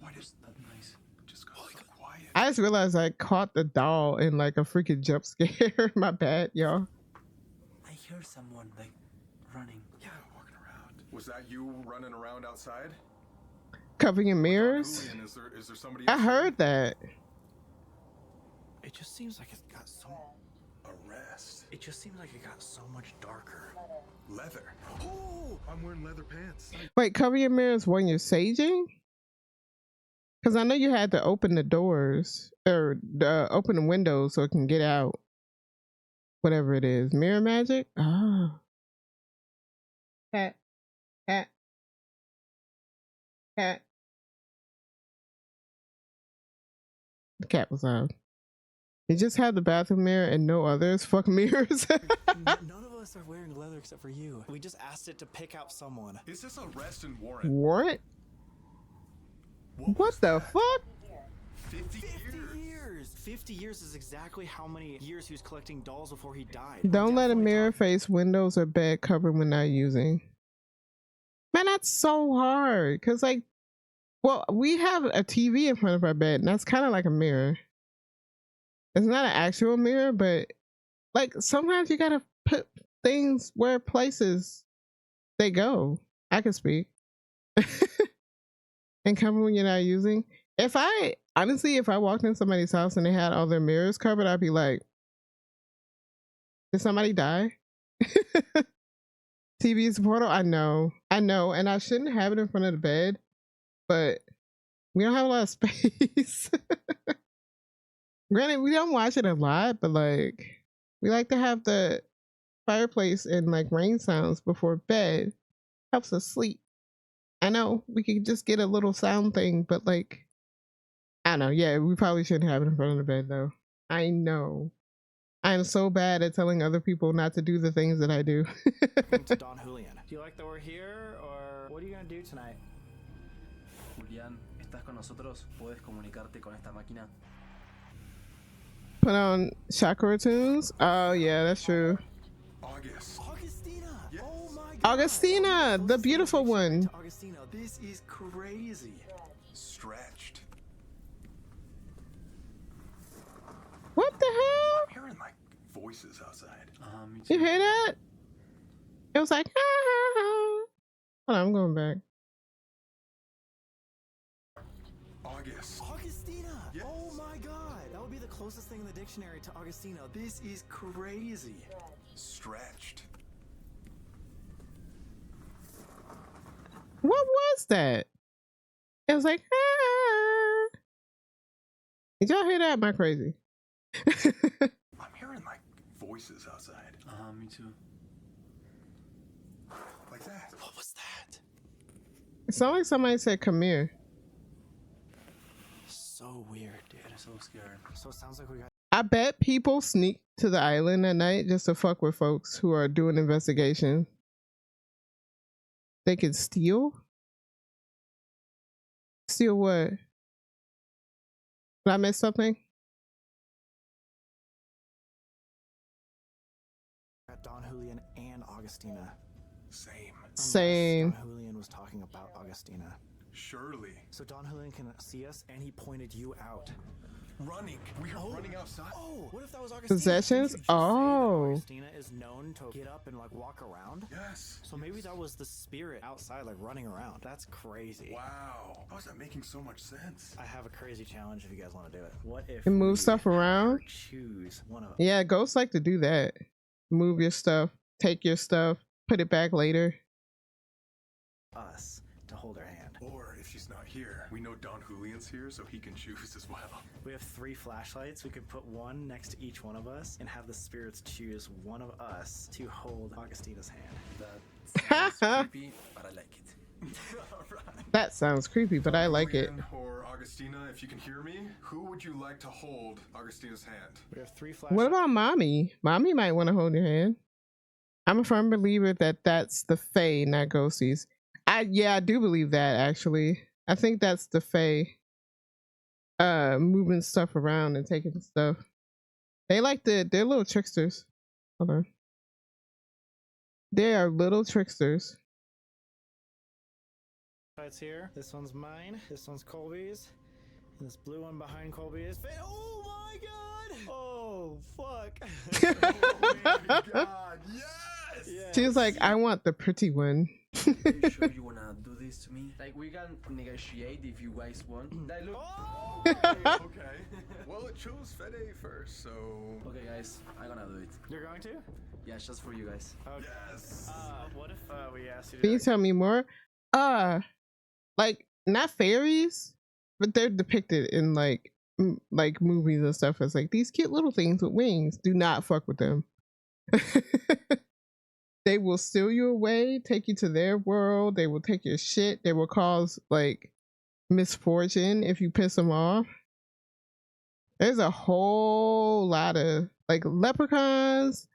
Why does that noise just go so quiet? I just realized I caught the doll in like a freaking jump scare. My bad, y'all. I hear someone like running. Yeah, walking around. Was that you running around outside? Covering your mirrors? Julian, is there somebody I else heard that. It just seems like it's got so. Arrest. It just seems like it got so much darker. Leather. Oh, I'm wearing leather pants. Wait, cover your mirrors when you're saging? Because I know you had to open the doors or open the windows so it can get out. Whatever it is. Mirror magic? Oh. Cat. Cat. Cat. The cat was on. You just have the bathroom mirror and no others. Fuck mirrors. None of us are wearing leather except for you. We just asked it to pick out someone. Is this arrest and warrant? Warrant? What the fuck? 50 years. 50 years is exactly how many years he was collecting dolls before he died. Don't let a Definitely mirror face windows or bed cover when not using. Man, that's so hard. Cause like, well, we have a TV in front of our bed and that's kind of like a mirror. It's not an actual mirror, but like sometimes you gotta put things where places they go. I can speak. And cover when you're not using. If I walked in somebody's house and they had all their mirrors covered, I'd be like, did somebody die? TV is a portal. I know, and I shouldn't have it in front of the bed, but we don't have a lot of space. Granted, we don't watch it a lot, but like we like to have the fireplace and like rain sounds before bed. Helps us sleep. I know we could just get a little sound thing, but like I don't know. Yeah, we probably shouldn't have it in front of the bed though. I know. I'm so bad at telling other people not to do the things that I do. To Don Julian. Do you like that we're here, or what are you gonna do tonight? Julián, estás con nosotros. Puedes comunicarte con esta máquina. Put on chakra tunes. Oh yeah, that's true. August. Augustina! Yes. Oh my god! Augustina, the beautiful one. Augustina, this is crazy. Stretched. What the hell? I'm hearing like voices outside. Me You too. hear that? It was like, ah. Hold on, I'm going back. August. Augustina! Yes. Oh my god! That would be the closest thing in the dictionary to Augustina. This is crazy. Stretched. What was that? It was like, ah. Did y'all hear that? Am I crazy? I'm hearing like voices outside. Me too. Like that. What was that? It sounded like somebody said, come here. So weird, dude. I'm so scared. So it sounds like we got. I bet people sneak to the island at night just to fuck with folks who are doing investigations. They can steal? Steal what? Did I miss something? Don Julian and Augustina. Same. Same. Don Julian was talking about Augustina. Surely. So Don Julian can see us, and he pointed you out. Running. We are running outside. Oh, what if that was Augustina? Possessions? Didn't you just say that Oh. Augustina is known to get up and like walk around. Yes. So maybe that was the spirit outside, like running around. That's crazy. Wow. How is that making so much sense? I have a crazy challenge if you guys want to do it. What if And move we stuff around? choose one of Yeah, ghosts like to do that. Move your stuff, take your stuff, put it back later. us to hold her hand? Or if she's not here, we know Don Julian's here, so he can choose as well. We have 3 flashlights. We could put one next to each one of us and have the spirits choose one of us to hold Augustina's hand. That sounds creepy, but I like it. That sounds creepy, but I like it. Julian or Augustina, if you can hear me, who would you like to hold Augustina's hand? We have 3 flashlights. What about mommy? Mommy might want to hold your hand. I'm a firm believer that that's the Fae, not ghosties. I do believe that actually. I think that's the Fae moving stuff around and taking stuff. They're little tricksters. Hold on. They are little tricksters. Flashlights here. This one's mine. This one's Colby's. And this blue one behind Colby is. Oh my god! Oh fuck! Oh my god, yes! Yeah. She was like, I want the pretty one. Are you sure you wanna do this to me? Like, we can negotiate if you guys want. Like, look. Oh! Okay. Well, it chose Fede first, so. Okay, guys, I'm gonna do it. You're going to? Yeah, just for you guys. Okay. Yes! What if we asked you to Can do you tell me more? Like not fairies, but they're depicted in like movies and stuff as like these cute little things with wings. Do not fuck with them. They will steal you away, take you to their world. They will take your shit. They will cause like misfortune if you piss them off. There's a whole lot of like leprechauns,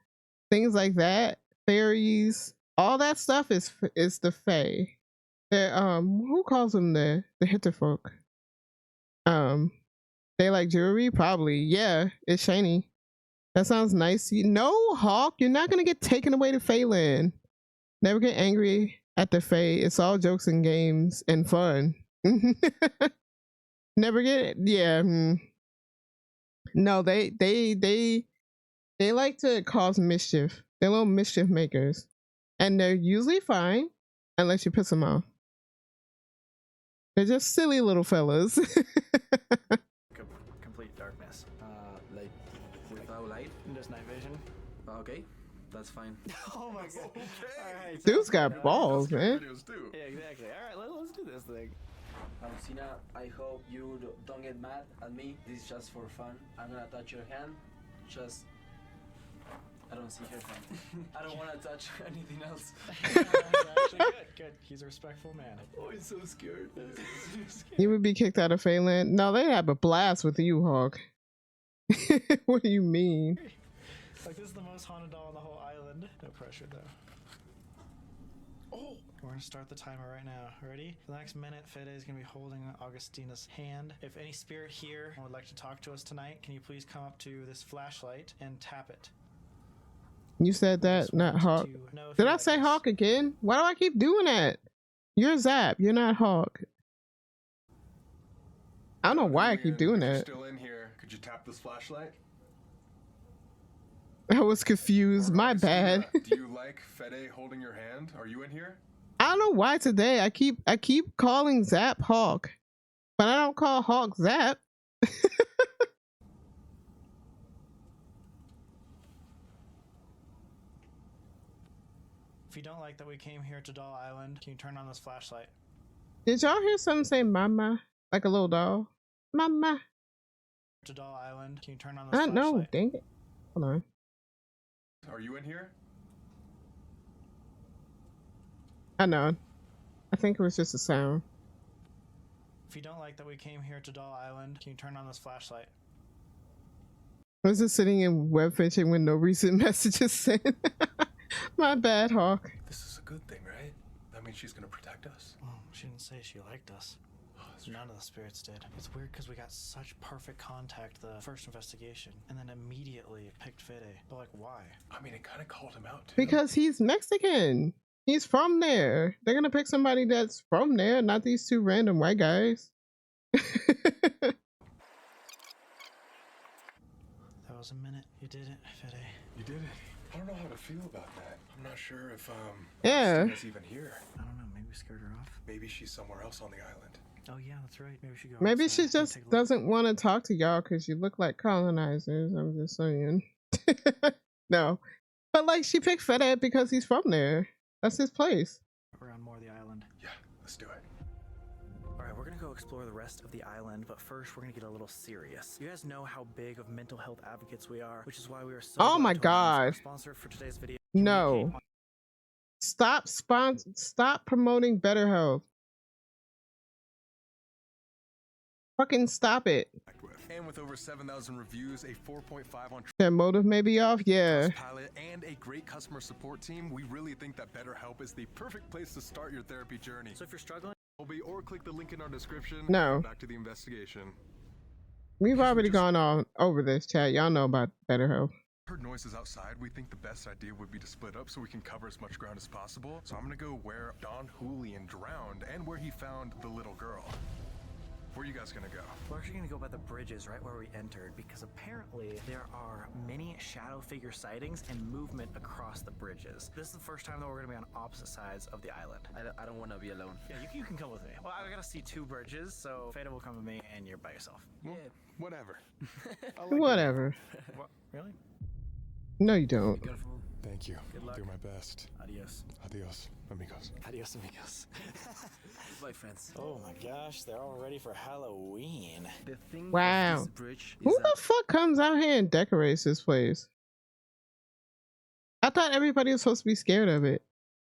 things like that, fairies, all that stuff is the Fae. They're, who calls them the Hitterfolk? They like jewelry, probably. Yeah, it's shiny. That sounds nice. No, Hawk, you're not gonna get taken away to Faeland. Never get angry at the Fae. It's all jokes and games and fun. Never get No, they like to cause mischief. They're little mischief makers, and they're usually fine unless you piss them off. They're just silly little fellas. complete darkness? Like, without light? And just night vision? Okay, that's fine. Oh my god. Okay. Alright. Dude's got balls, Scary man. videos too. Yeah, exactly. Alright, let's do this thing. Augustina, I hope you don't get mad at me. This is just for fun. I'm gonna touch your hand. Just. I don't see her hand. I don't wanna touch anything else. Good. He's a respectful man. Oh, I'm so scared. You would be kicked out of Faeland. No, they have a blast with you, Hawk. What do you mean? Like, this is the most haunted doll on the whole island. No pressure, though. Oh! We're gonna start the timer right now. Ready? For the next minute, Fede is gonna be holding Augustina's hand. If any spirit here would like to talk to us tonight, can you please come up to this flashlight and tap it? You said that, not Hawk. Did I say Hawk again? Why do I keep doing that? You're Zap. You're not Hawk. I don't know why I keep doing If you're that. still in here, could you tap this flashlight? I was confused. My bad. Do you like Fede holding your hand? Are you in here? I don't know why today I keep calling Zap Hawk, but I don't call Hawk Zap. If you don't like that we came here to Doll Island, can you turn on this flashlight? Did y'all hear something say "mama" like a little doll? Mama. To Doll Island, can you turn on this I flashlight? know. Dang it. Hold on. Are you in here? I know. I think it was just a sound. If you don't like that we came here to Doll Island, can you turn on this flashlight? I was just sitting in web fetching with no recent messages sent. My bad, Hawk. This is a good thing, right? That means she's gonna protect us. Oh, she didn't say she liked us. None of the spirits did. It's weird because we got such perfect contact the first investigation, and then immediately picked Fede. But like, why? I mean, it kind of called him out too. Because he's Mexican. He's from there. They're gonna pick somebody that's from there, not these two random white guys. That was a minute. You did it, Fede. You did it. I don't know how to feel about that. I'm not sure if Yeah. Christina's even here. I don't know. Maybe we scared her off. Maybe she's somewhere else on the island. Oh yeah, that's right. Maybe we should go. Maybe outside she and just take a look. doesn't want to talk to y'all because you look like colonizers. I'm just saying. No, but like she picked Fede because he's from there. That's his place. Around more of the island. Yeah, let's do it. Alright, we're gonna go explore the rest of the island, but first we're gonna get a little serious. You guys know how big of mental health advocates we are, which is why we are so Oh glad my to announce God. our sponsor for today's video. No. Stop promoting better health. Fucking stop it. And with over 7,000 reviews, a 4.5 on Their motive may be off. Yeah. Trustpilot, and a great customer support team, we really think that BetterHelp is the perfect place to start your therapy journey. So if you're struggling, Or click the link in our description. No. Back to the investigation. We've already gone on over this, chat. Y'all know about better health. Heard noises outside. We think the best idea would be to split up so we can cover as much ground as possible. So I'm gonna go where Don Julian drowned and where he found the little girl. Where are you guys gonna go? we're actually gonna go by the bridges right where we entered because apparently there are many shadow figure sightings and movement across the bridges. This is the first time that we're gonna be on opposite sides of the island. I don't want to be alone. Yeah, you can come with me. Well, I gotta see two bridges, so Fede will come with me and you're by yourself. Well, whatever. I like Whatever. What? Really? No, you don't. Be careful. it. Thank you. Good luck. I'll do my best. Adios. Adios, amigos. Adios, amigos. Bye, friends. Oh my gosh, they're all ready for Halloween. The thing Wow. with this bridge is Who that the fuck comes out here and decorates this place? I thought everybody was supposed to be scared of it.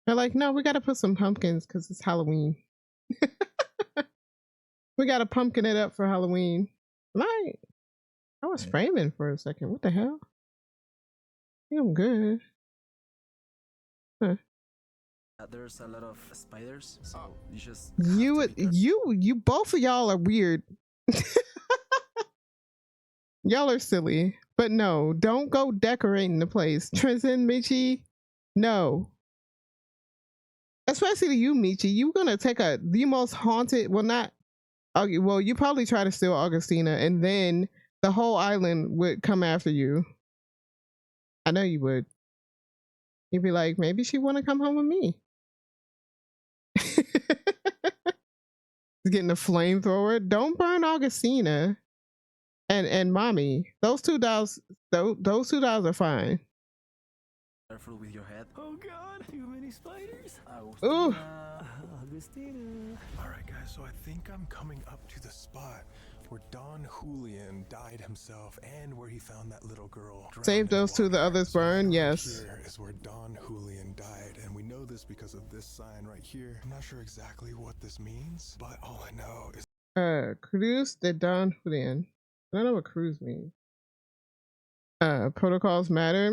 They're like, no, we gotta put some pumpkins because it's Halloween. We gotta pumpkin it up for Halloween. Right. I was framing for a second. What the hell? I think I'm good. there's a lot of spiders, so you just You both of y'all are weird. Y'all are silly. But no, don't go decorating the place. Tristan, Michi, no. Especially to you, Michi. You gonna take the most haunted, well not, well you probably try to steal Augustina and then the whole island would come after you. I know you would. You'd be like, maybe she wanna come home with me. Getting a flamethrower. Don't burn Augustina and mommy. Those two dolls are fine. careful with your head. Oh god, too many spiders. Ooh. Augustina. All right, guys. So I think I'm coming up to the spot where Don Julian died himself and where he found that little girl. drowned Save in the those two, the water. others So burn, right yes. Here is where Don Julian died, and we know this because of this sign right here. I'm not sure exactly what this means, but all I know is Cruz de Don Julian. I don't know what Cruz means. Protocols matter.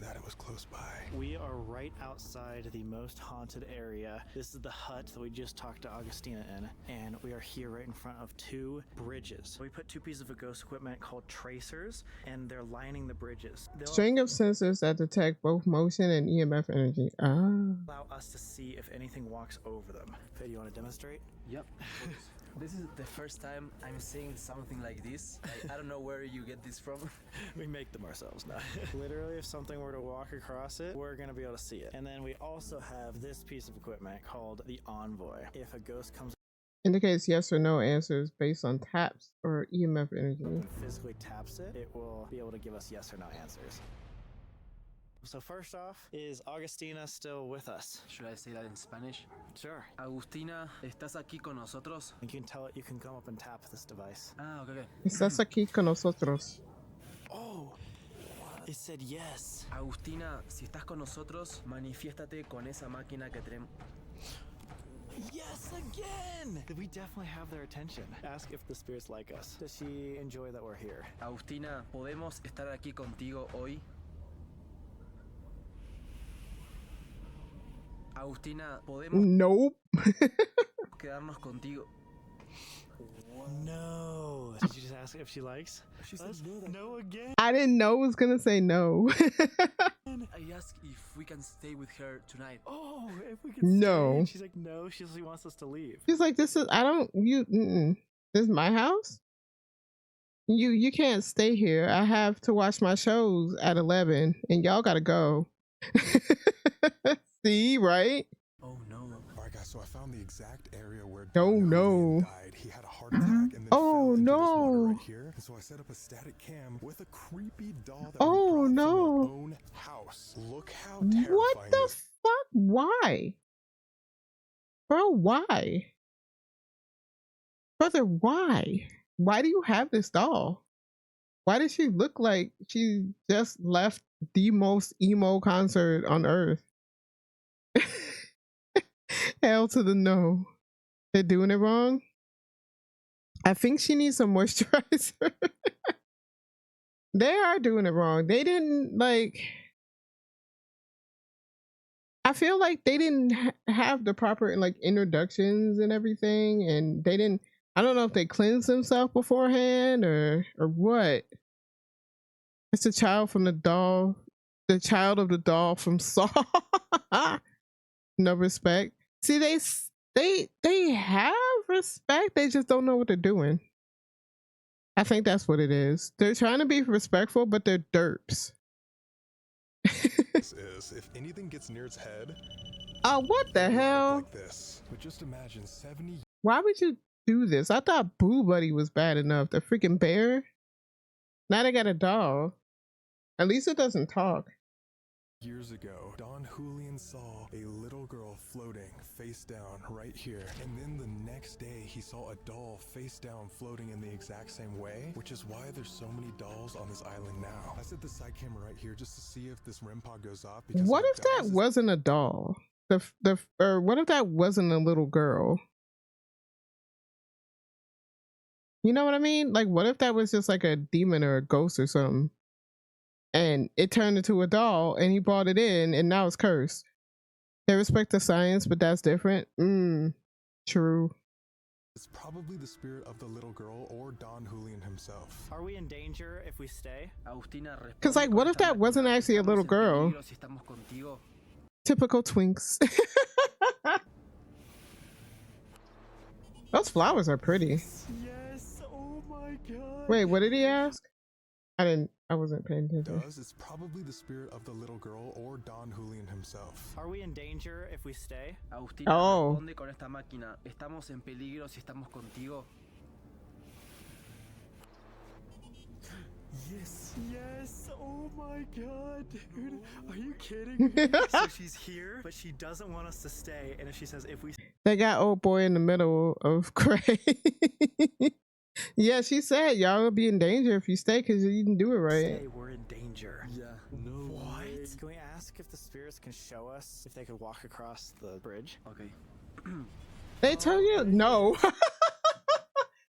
That it was close by. We are right outside the most haunted area. This is the hut that we just talked to Augustina in, and we are here right in front of two bridges. We put two pieces of ghost equipment called tracers, and they're lining the bridges. They'll String of sensors that detect both motion and EMF energy. allow us to see if anything walks over them. Faye, do you want to demonstrate? Yep. This is the first time I'm seeing something like this. I don't know where you get this from. We make them ourselves now. Literally, if something were to walk across it, we're gonna be able to see it. And then we also have this piece of equipment called the Envoy. If a ghost comes Indicates yes or no answers based on taps or EMF energy. and physically taps it, it will be able to give us yes or no answers. So first off, is Augustina still with us? Should I say that in Spanish? Sure. Agustina, ¿estás aquí con nosotros? You can tell it, you can come up and tap this device. Ah, okay. Estás aquí con nosotros. Oh, it said yes. Agustina, si estás con nosotros, manifiéstate con esa máquina que tenemos. Yes, again! We definitely have their attention. Ask if the spirits like us. Does she enjoy that we're here? Agustina, ¿podemos estar aquí contigo hoy? Agustina, ¿podemos Nope. quedarnos contigo? No. Did you just ask if she likes? She said no again. I didn't know it was gonna say no. I asked if we can stay with her tonight. Oh, if we could No. stay. And she's like, no, she wants us to leave. She's like, this is this is my house. You can't stay here. I have to watch my shows at 11 and y'all gotta go. See, right? Oh no. Alright guys, so I found the exact area where Oh, Don no. Julian died. He had a heart attack and then Oh, fell into this water no. right here. And so I set up a static cam with a creepy doll that Oh, we brought no. from our own house. Look how terrifying What the this fuck? Why? Bro, why? Brother, why? Why do you have this doll? Why does she look like she just left the most emo concert on earth? Hell to the no. They're doing it wrong. I think she needs some moisturizer. They are doing it wrong. They didn't I feel like they didn't have the proper introductions and everything, and they didn't. I don't know if they cleansed themselves beforehand or what. It's the child from the doll, the child of the doll from Saw. No respect. See, they have respect. They just don't know what they're doing. I think that's what it is. They're trying to be respectful, but they're derps. is. If anything gets near its head, What the it'll look hell? like this. But just imagine 70 Why would you do this? I thought Boo Buddy was bad enough. The freaking bear. Now they got a doll. At least it doesn't talk. years ago, Don Julian saw a little girl floating face down right here. And then the next day, he saw a doll face down floating in the exact same way, which is why there's so many dolls on this island now. I set the side camera right here just to see if this REM pod goes off. Because What it if that does, wasn't a doll? Or what if that wasn't a little girl? You know what I mean? Like, what if that was just like a demon or a ghost or something? And it turned into a doll and he brought it in and now it's cursed. They respect the science, but that's different. True. It's probably the spirit of the little girl or Don Julian himself. Are we in danger if we stay? Agustina, Because, like, what if that wasn't actually a little girl? Si estamos contigo. Typical twinks. Those flowers are pretty. Yes, oh my god. Wait, what did he ask? I wasn't paying attention. It's probably the spirit of the little girl or Don Julian himself. Are we in danger if we stay? Agustina, Oh. responde con esta máquina. ¿Estamos en peligro si estamos contigo? Yes, yes, oh my god, dude. Are you kidding me? So she's here, but she doesn't want us to stay. And if she says if we They got old boy in the middle of Cray. Yeah, she said y'all will be in danger if you stay because you didn't do it right. stay, we're in danger. Yeah. No. What? Can we ask if the spirits can show us if they could walk across the bridge? Okay. They tell you no.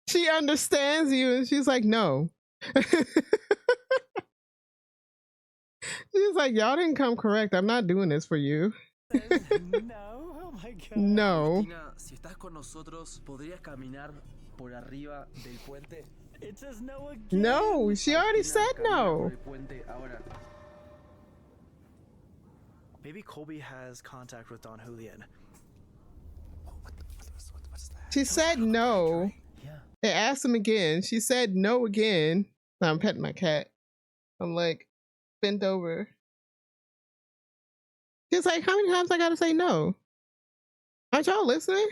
She understands you and she's like, no. She's like, y'all didn't come correct. I'm not doing this for you. No, oh my god. No. Tina, si estás con nosotros, ¿podrías caminar por arriba del puente? It says no again. No, she already Tina, said camina no. por el puente ahora. Maybe Colby has contact with Don Julian. Oh, what's that? She said no. Yeah. They asked him again. She said no again. Now I'm petting my cat. I'm like bent over. She's like, how many times I gotta say no? Aren't y'all listening?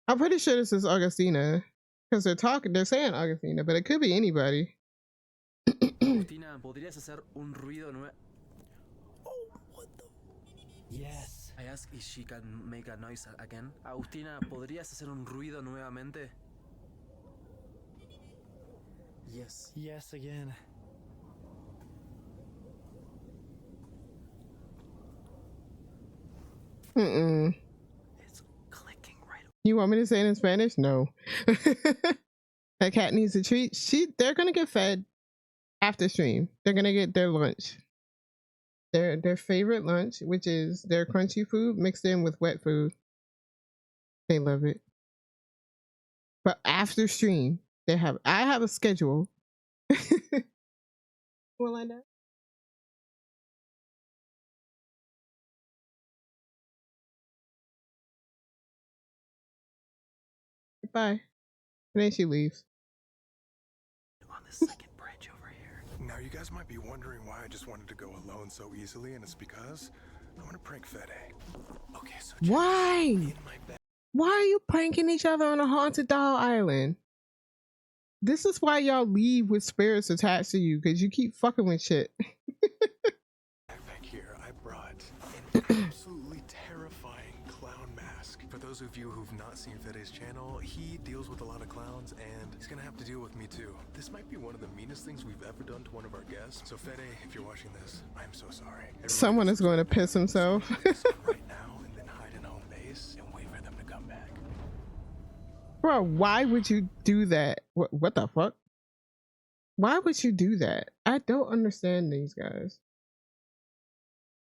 I'm pretty sure this is Augustina. Because they're saying Augustina, but it could be anybody. Tina, ¿podrías hacer un ruido nuevo? Oh, what the? Yes. I asked if she can make a noise again. Agustina, ¿podrías hacer un ruido nuevamente? Yes. Yes again. Mm-mm. It's clicking right. You want me to say it in Spanish? No. That cat needs a treat. They're gonna get fed after stream. They're gonna get their lunch. Their favorite lunch, which is their crunchy food mixed in with wet food. They love it. But after stream, I have a schedule. Well, I know. Bye. And then she leaves. On the second bridge over here. Now, you guys might be wondering why I just wanted to go alone so easily, and it's because I want to prank Fede. Okay, so Why? in my bed. Why are you pranking each other on a haunted doll island? This is why y'all leave with spirits attached to you, because you keep fucking with shit. Back here, I brought an absolutely terrifying clown mask. For those of you who've not seen Fede's channel, he deals with a lot of clowns, and he's gonna have to deal with me too. This might be one of the meanest things we've ever done to one of our guests. So Fede, if you're watching this, I'm so sorry. Someone is going to piss himself. Right now, and then hide in home base and wait for them to come back. Bro, why would you do that? What the fuck? Why would you do that? I don't understand these guys.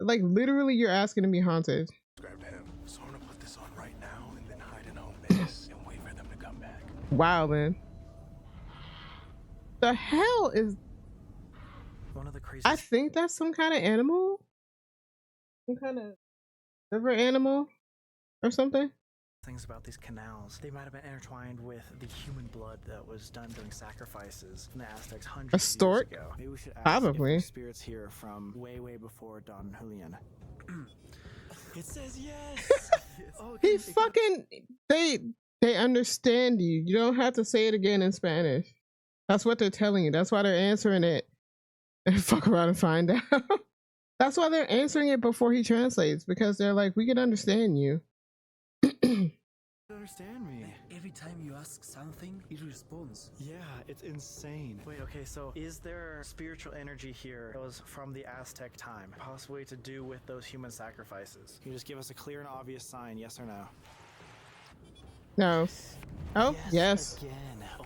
Like, literally, you're asking to be haunted. Subscribe to him. So I'm gonna put this on right now and then hide in home base and wait for them to come back. Wow, then. The hell is... One of the craziest. I think that's some kind of animal? Some kind of river animal or something? Things about these canals. They might have been intertwined with the human blood that was done during sacrifices from the Aztecs hundreds A of stork? years ago. Maybe we should ask Probably. if there's spirits here from way before Don Julian. It says yes. Oh, He fucking... They understand you. You don't have to say it again in Spanish. That's what they're telling you. That's why they're answering it. And fuck around and find out. That's why they're answering it before he translates. Because they're like, we can understand you. Understand me. Every time you ask something, it responds. Yeah, it's insane. Wait, okay, so is there spiritual energy here that was from the Aztec time, possibly to do with those human sacrifices? Can you just give us a clear and obvious sign, yes or no? No. Oh, yes. Again.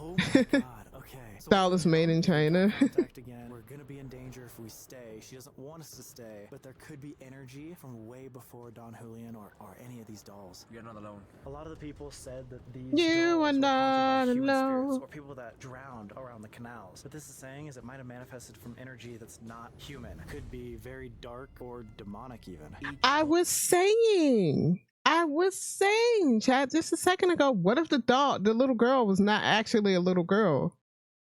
Oh my god. Okay. So Doll is made in China. contact again. We're gonna be in danger if we stay. She doesn't want us to stay, but there could be energy from way before Don Julian or any of these dolls. We are not alone. A lot of the people said that these You dolls are were haunted not by human alone. spirits or people that drowned around the canals. What this is saying is it might have manifested from energy that's not human. Could be very dark or demonic even. I was saying, Chad, just a second ago, what if the little girl was not actually a little girl?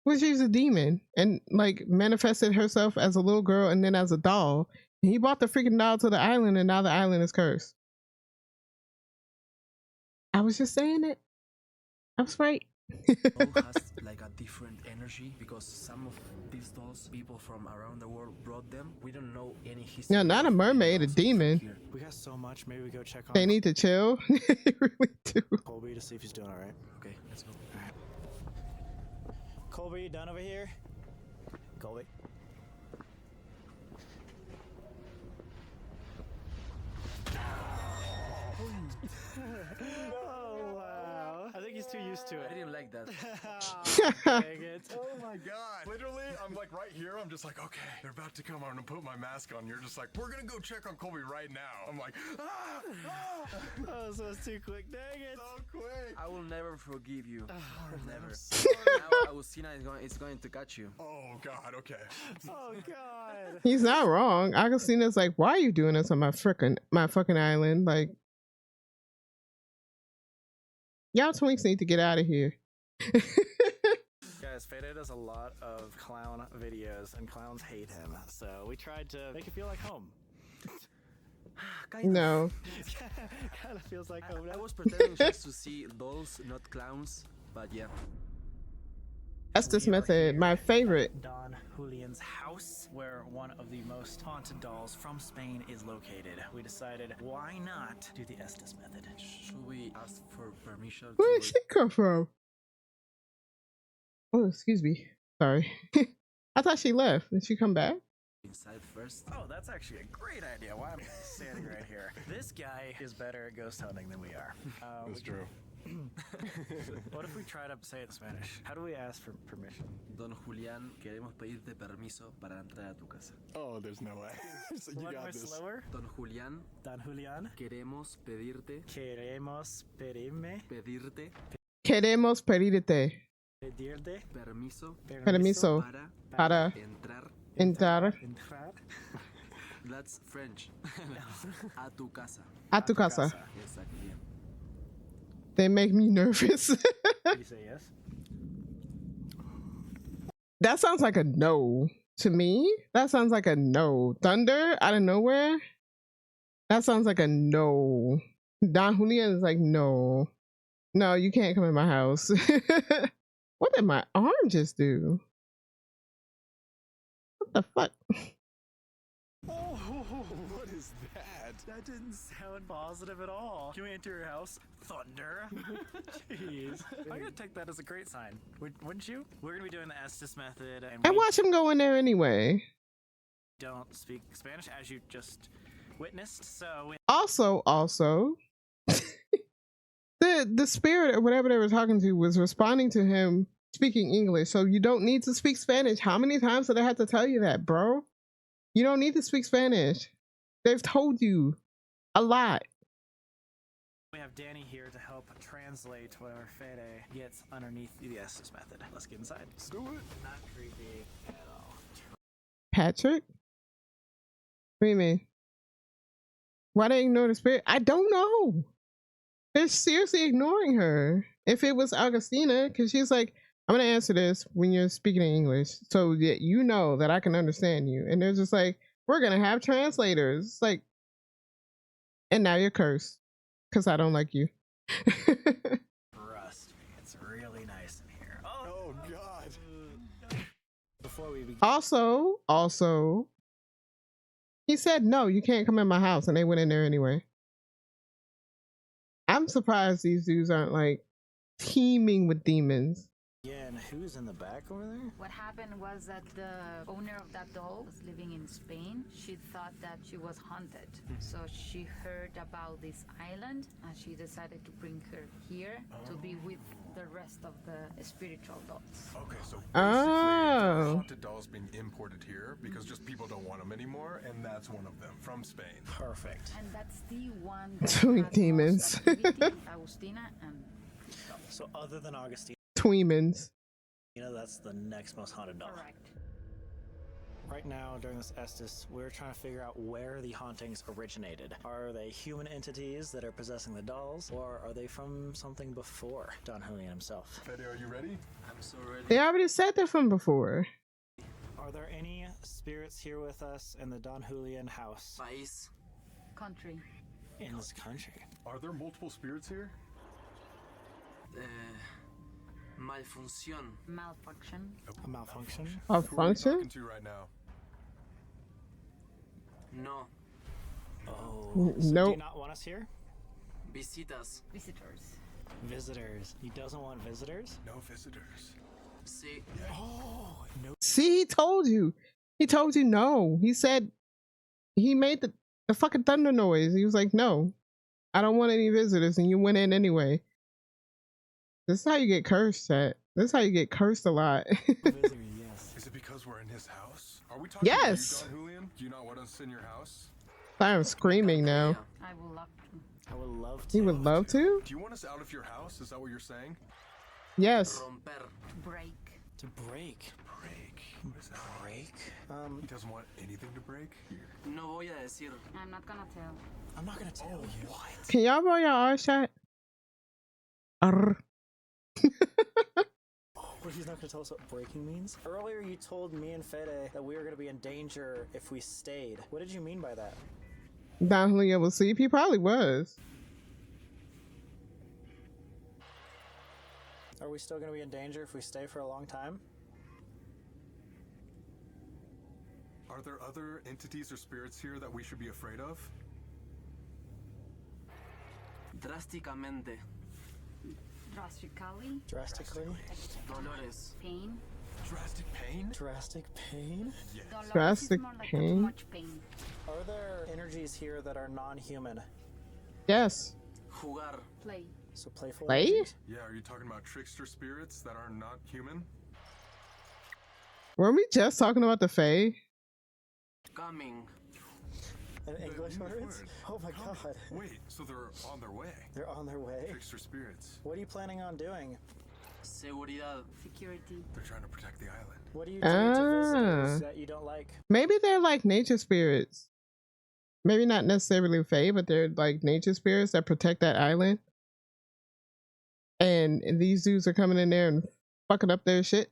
What if she's a demon and like manifested herself as a little girl and then as a doll? And he brought the freaking doll to the island and now the island is cursed. I was just saying it. I was right. All has like a different energy because some of these dolls, people from around the world brought them. We don't know any history. No, not a mermaid, a demon. Here. We got so much. Maybe we go check on They need to chill. They really do. Colby to see if he's doing all right. Okay, let's go. Colby, you done over here? Colby. Oh wow! I think he's too used used to I it. didn't like that. Dang it. Oh my god. Literally, I'm like right here. I'm just like, okay, they're about to come. I'm gonna put my mask on. You're just like, we're gonna go check on Colby right now. I'm like, ah, ah. Oh, so it's too quick. Dang it. So quick. I will never forgive you. Never. sorry. Now Agustina is going to catch you. Oh god, okay. Oh, God. He's not wrong. Agostina's like, why are you doing this on my fucking island? Like, y'all twinks need to get out of here. Guys, Fede does a lot of clown videos, and clowns hate him. So we tried to make it feel like home. No. Kind of feels like home. I was pretending just to see dolls, not clowns. But yeah. Estes We are Method, here my at favorite. Don Julian's house, where one of the most haunted dolls from Spain is located. We decided, why not do the Estes method? Should we ask for permission Where did to she come from? Oh, excuse me. Sorry. I thought she left. Did she come back? inside first? Oh, that's actually a great idea. Why am I standing right here? This guy is better at ghost hunting than we are. That's true. What if we try to say it in Spanish? How do we ask for permission? Don Julián, queremos pedirte permiso para entrar a tu casa. Oh, there's no way. So you One got more this. slower. Don Julián, Don Julian. queremos pedirte Queremos pedirte Queremos pedirte permiso permiso para entrar. entrar That's French. A tu casa. a tu casa. Exactly. Yeah. They make me nervous. You say yes? That sounds like a no to me. That sounds like a no. Thunder out of nowhere. That sounds like a no. Don Julian is like, no, no, you can't come in my house. What did my arm just do? What the fuck? Oh, what is that? That didn't sound positive at all. Can we enter your house? Thunder. Jeez. I'm gonna take that as a great sign. Wouldn't you? We're gonna be doing the Estes method, and And we watch him go in there anyway. don't speak Spanish, as you just witnessed. So we Also, the spirit or whatever they were talking to was responding to him speaking English. So you don't need to speak Spanish. How many times did I have to tell you that, bro? You don't need to speak Spanish. They've told you a lot. have Danny here to help translate whatever Fede gets underneath the Estes method. Let's get inside. Let's do it. Not creepy at all. Patrick? What do you mean? Why they ignore the spirit? I don't know. They're seriously ignoring her. If it was Augustina, because she's like, I'm going to answer this when you're speaking in English so that you know that I can understand you. And they're just like, we're going to have translators. It's like, and now you're cursed because I don't like you. Trust me, it's really nice in here. Oh, God. Before we begin, Also, he said, no, you can't come in my house. And they went in there anyway. I'm surprised these dudes aren't like teeming with demons. again, who's in the back over there? What happened was that the owner of that doll was living in Spain. She thought that she was haunted. So she heard about this island and she decided to bring her here to be with the rest of the spiritual dolls. Okay, so basically, Oh. haunted dolls being imported here because just people don't want them anymore, and that's one of them from Spain. Perfect. And that's the one that Doing has most demons. activity, Agustina and Crystal. So other than Augustine, Twemens. that's the next most haunted doll. Correct. Right now, during this Estes, we're trying to figure out where the hauntings originated. Are they human entities that are possessing the dolls, or are they from something before Don Julian himself? Fede, are you ready? I'm so ready. They already said that from before. Are there any spirits here with us in the Don Julian house País. Country. in this country? Are there multiple spirits here? Malfunción. Malfunction. A malfunction? A Who are we function? talking to right now? No. Oh, so do Nope. you not want us here? Visitas. Visitors. Visitors. He doesn't want visitors? No visitors. Sí. Oh, no. See, he told you. He told you no. He said he made the fucking thunder noise. He was like, no, I don't want any visitors. And you went in anyway. This is how you get cursed, chat. This is how you get cursed a lot. Visitor, yes. Is it because we're in his house? Are we talking Yes. about you, Don Julian? Do you not want us in your house? I'm screaming now. I would love to. I would love to. You would love to? Do you want us out of your house? Is that what you're saying? Yes. Romper. To break. To break. Break. What is that? Break? He doesn't want anything to break? No voy a decir. I'm not gonna tell. I'm not gonna tell you. What? Can y'all roll your R shot? Arr. But he's not gonna tell us what breaking means? Earlier you told me and Fede that we were gonna be in danger if we stayed. What did you mean by that? Don Julio will sleep. He probably was. Are we still gonna be in danger if we stay for a long time? Are there other entities or spirits here that we should be afraid of? Drásticamente. Drastically. Drastically? Dolores. Pain. Drastic pain? Drastic pain? Dolores Drastic is more like pain? too much pain. Are there energies here that are non-human? Yes. Jugar. Play. So playful Play? energies? Yeah, are you talking about trickster spirits that are not human? Weren't we just talking about the Fae? Coming. And English English words? word. Oh my Coming. god. Wait, so they're on their way. They're on their way? Trickster spirits. What are you planning on doing? Seguridad. Security. They're trying to protect the island. What do you do to visitors Ah. that you don't like? Maybe they're like nature spirits. Maybe not necessarily Fae, but they're like nature spirits that protect that island. And these dudes are coming in there and fucking up their shit.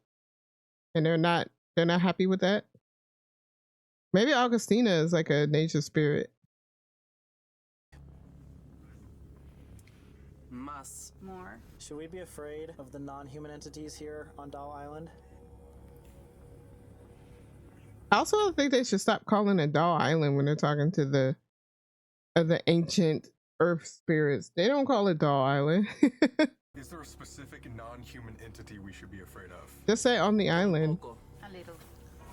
And they're not happy with that. Maybe Augustina is like a nature spirit. Más. More. Should we be afraid of the non-human entities here on Doll Island? I also think they should stop calling it Doll Island when they're talking to the ancient earth spirits. They don't call it Doll Island. Is there a specific non-human entity we should be afraid of? Just say on the island. Poco. A little.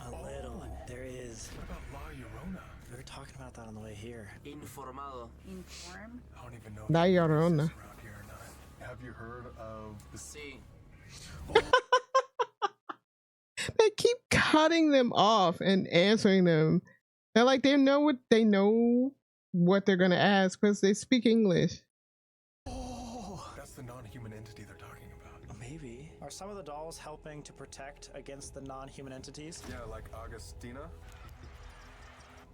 A little. There is. What about La Llorona? We were talking about that on the way here. Informado. Inform. I don't even know La if Llorona. this is around here or not. Have you heard of the Sí. They keep cutting them off and answering them. They're like they know what they're gonna ask because they speak English. That's the non-human entity they're talking about. Maybe. Are some of the dolls helping to protect against the non-human entities? Yeah, like Augustina.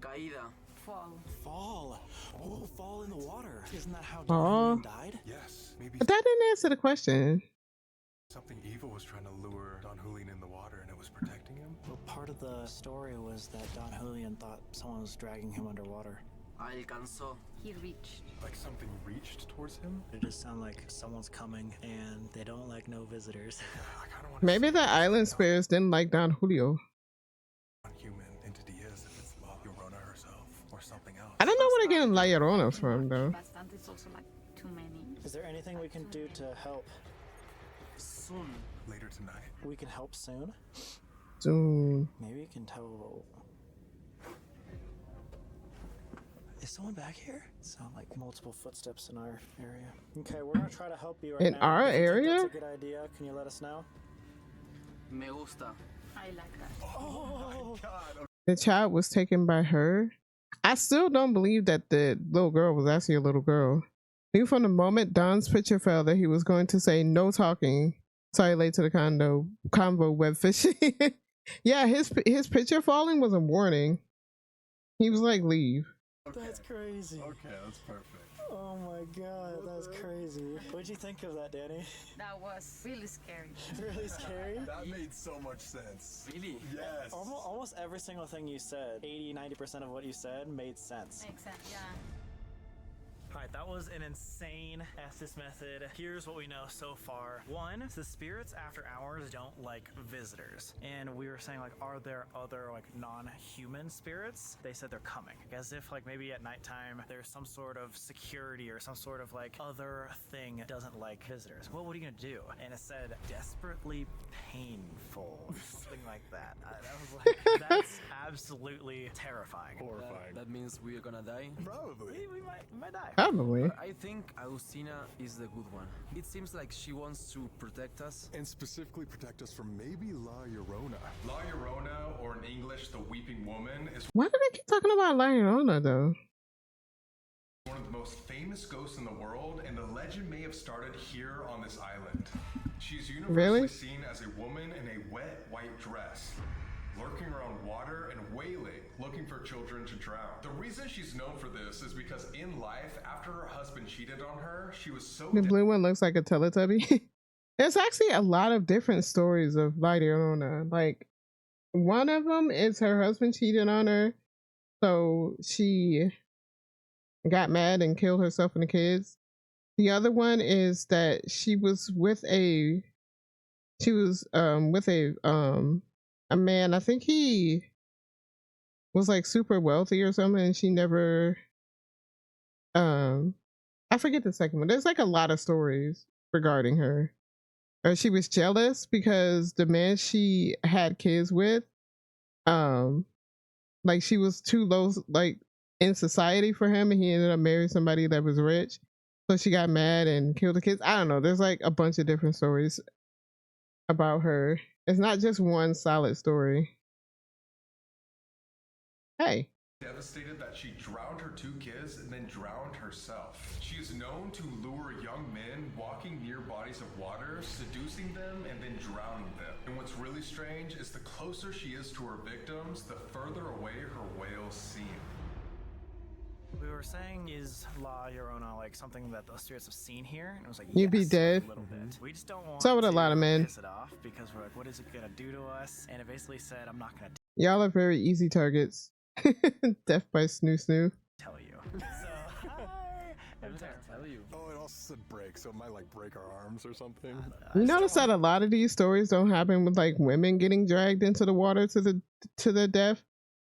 Caída. Fall. Fall. Oh, fall in the water. Isn't that how Aw. Don died? Yes, maybe But that didn't answer the question. something evil was trying to lure Don Julian in the water and it was protecting him. Well, part of the story was that Don Julian thought someone was dragging him underwater. Alcanzó. He reached. Like something reached towards him. It just sounds like someone's coming and they don't like no visitors. I kind of want to Maybe the island spirits didn't like Don Julio. non-human entity is, if it's La Llorona herself or something else. I don't know where they're getting La Llorona from though. Bastante is also like too many. Is there anything we can do to help? Soon. Later tonight. We can help soon? Soon. Maybe you can tell. Is someone back here? Sound like multiple footsteps in our area. Okay, we're gonna try to help you right In now. our If you think area? That's a good idea. Can you let us know? Me gusta. I like that. Oh, The child was taken by her. I still don't believe that the little girl was actually a little girl. I knew from the moment Don's picture fell that he was going to say no talking. Sorry, late to the convo web fishing. Yeah, his picture falling was a warning. He was like, leave. that's crazy. Okay, that's perfect. Oh my god, that's crazy. What'd you think of that, Danny? That was really scary. Really scary? That made so much sense. Really? Yes. Almost every single thing you said, 80-90% of what you said made sense. Makes sense. Yeah. Alright, that was an insane Estes method. Here's what we know so far. One, the spirits after hours don't like visitors. And we were saying, like, are there other, like, non-human spirits? They said they're coming. As if, like, maybe at nighttime there's some sort of security or some sort of, like, other thing that doesn't like visitors. Well, what are you gonna do? And it said, desperately painful. Something like that. That was like, that's absolutely terrifying. Horrifying. That means we're gonna die. Probably. We might die. Probably. But I think Agustina is the good one. It seems like she wants to protect us. And specifically protect us from maybe La Llorona. La Llorona, or in English, the Weeping Woman, is Why do they keep talking about La Llorona though? one of the most famous ghosts in the world, and the legend may have started here on this island. She's universally Really? seen as a woman in a wet white dress, lurking around water and wailing, looking for children to drown. The reason she's known for this is because in life, after her husband cheated on her, she was so The blue one looks like a Teletubby. There's actually a lot of different stories of La Llorona. Like, one of them is her husband cheated on her, so she got mad and killed herself and the kids. The other one is that she was with a man. I think he was like super wealthy or something, and she never I forget the second one. There's like a lot of stories regarding her. Or she was jealous because the man she had kids with, like she was too low like in society for him, and he ended up marrying somebody that was rich. So she got mad and killed the kids. I don't know. There's like a bunch of different stories about her. It's not just one solid story. Hey. devastated that she drowned her two kids and then drowned herself. She is known to lure young men walking near bodies of water, seducing them and then drowning them. And what's really strange is the closer she is to her victims, the further away her wails seem. We were saying, is La Llorona like something that the spirits have seen here? And it was like, You'd be yes, dead. a little bit. We just don't want So would a to lot of men. piss it off because we're like, what is it gonna do to us? And it basically said, I'm not gonna Y'all are very easy targets. Death by Snoo Snoo. tell you. So, hi. I'm gonna tell you. Oh, it also said break, so it might like break our arms or something. You notice that a lot of these stories don't happen with like women getting dragged into the water to the death,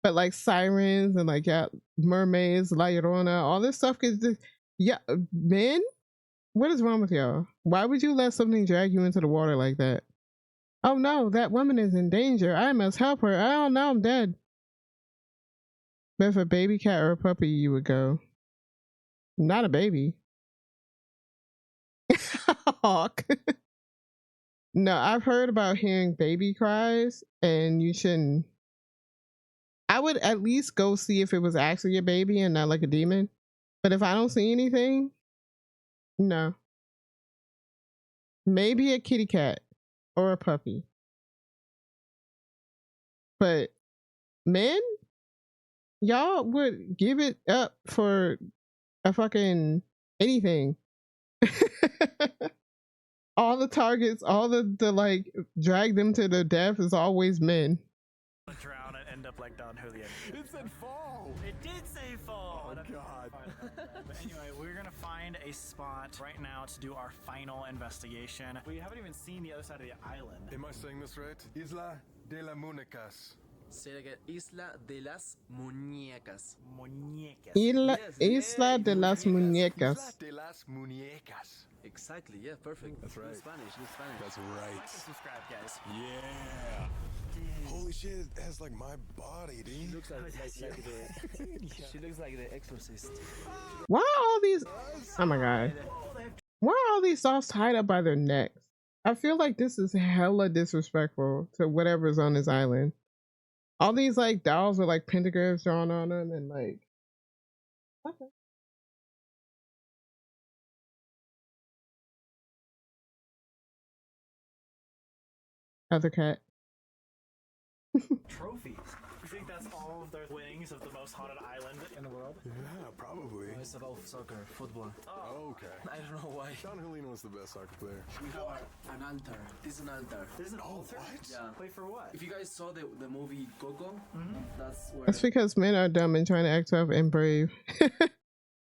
but like sirens and like mermaids, La Llorona, all this stuff gets men. What is wrong with y'all? Why would you let something drag you into the water like that? Oh no, that woman is in danger. I must help her. I don't know, I'm dead. But if a baby cat or a puppy, you would go. Not a baby. Hawk. No, I've heard about hearing baby cries, and you shouldn't. I would at least go see if it was actually a baby and not like a demon. But if I don't see anything, no. Maybe a kitty cat or a puppy. But men, y'all would give it up for a fucking anything. All the targets, all the like drag them to their death is always men. Drown and end up like Don Julian. It said fall! It did say fall. Oh, God. But anyway, we're gonna find a spot right now to do our final investigation. We haven't even seen the other side of the island. Am I saying this right? Isla de la Muñecas. Say it again. Isla de las Muñecas. Muñecas. Isla de las Muñecas. Isla de las Muñecas. Exactly. Yeah, perfect. That's right. Good Spanish. Good Spanish. That's right. Subscribe, guys. Yeah. Holy shit, it has like my body, dude. She looks she looks like the Exorcist. Why are all these? Oh my god! Why are all these dolls tied up by their necks? I feel like this is hella disrespectful to whatever's on this island. All these like dolls with like pentagrams drawn on them and like. Okay. Other cat. Trophies. You think that's all of their winnings of the most haunted island in the world? Yeah, probably. It's about soccer, football. Oh, okay. I don't know why. Don Julian was the best soccer player. We have an altar. This is an altar. There's an altar? Yeah. Wait, for what? If you guys saw the movie Coco, that's where That's because men are dumb and trying to act tough and brave.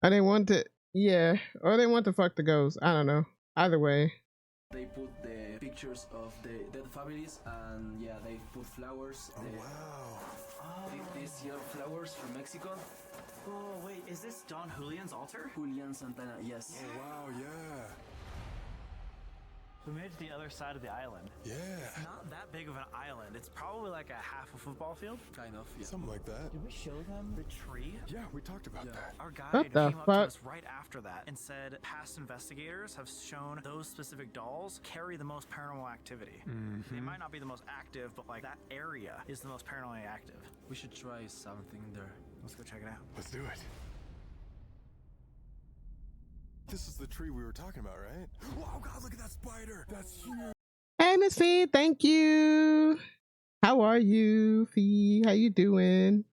Or they want to, yeah, or they want to fuck the ghost. I don't know. Either way. they put the pictures of the dead families, and yeah, they put flowers. Oh, wow. These yellow flowers from Mexico. Oh, wait, is this Don Julian's altar? Julian Santana, yes. Oh, wow, yeah. We made it to the other side of the island. Yeah. It's not that big of an island. It's probably like a half a football field. Kind of, yeah. Something like that. Did we show them the tree? Yeah, we talked about that. Our guide What the came up to fuck? us right after that and said past investigators have shown those specific dolls carry the most paranormal activity. They might not be the most active, but like that area is the most paranormally active. We should try something there. Let's go check it out. Let's do it. This is the tree we were talking about, right? Wow, God, look at that spider. That's huge. Hey, Miss Fee, thank you. How are you, Fee? How you doing?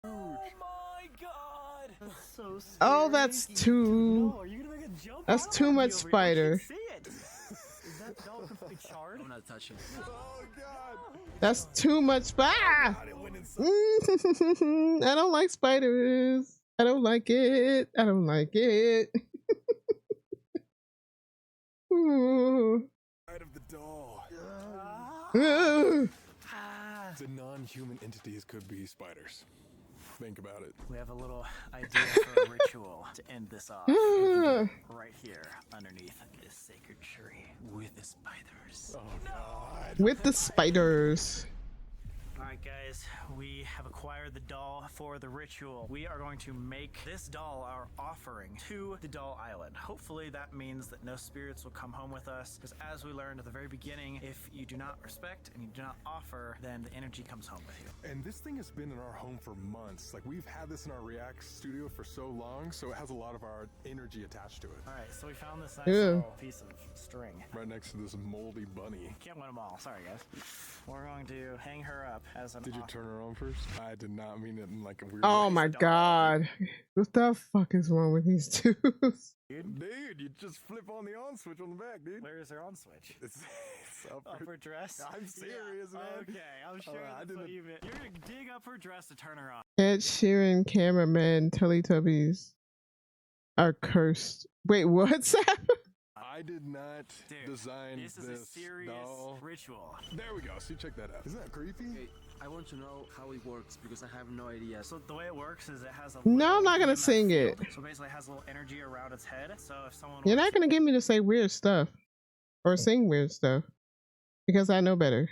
Oh my god! That's so scary. Oh, that's too. No, are you gonna make a jump That's out too on much me over here? I spider. can't see it. Is that doll completely charred? I'm not touching. Oh, God. That's too much. Ah! God, it went inside. I don't like spiders. I don't like it. I don't like it. Ooh. Side of the doll. Ooh. The non-human entities could be spiders. Think about it. We have a little idea for a ritual to end this off. We can do it right here underneath this sacred tree with the spiders. Oh, God. With the spiders. Alright guys, we have acquired the doll for the ritual. We are going to make this doll our offering to the doll island. Hopefully that means that no spirits will come home with us, because as we learned at the very beginning, if you do not respect and you do not offer, then the energy comes home with you. And this thing has been in our home for months. Like, we've had this in our React studio for so long, so it has a lot of our energy attached to it. Alright, so we found this nice Yeah. little piece of string. Right next to this moldy bunny. Can't win them all, sorry guys. We're going to hang her up as an Did you turn her on first? I did not mean it in like a weird Oh way. my god. What the fuck is wrong with these two? Dude, you just flip on the on switch on the back, dude. Where is her on switch? It's upper. Upper dress? I'm serious, man. Okay, I'm sure I that's what didn't- you meant. You're gonna dig up her dress to turn her on. Ed Sheeran, cameraman, Teletubbies are cursed. Wait, what's that? I did not Dude, design this is a serious doll. ritual. There we go. See, check that out. Isn't that creepy? Okay, I want to know how it works because I have no idea. So the way it works is it has a No, little I'm not gonna EMF sing it. field. So basically it has a little energy around its head. So if someone You're were not gonna get me to say weird stuff or sing weird stuff because I know better.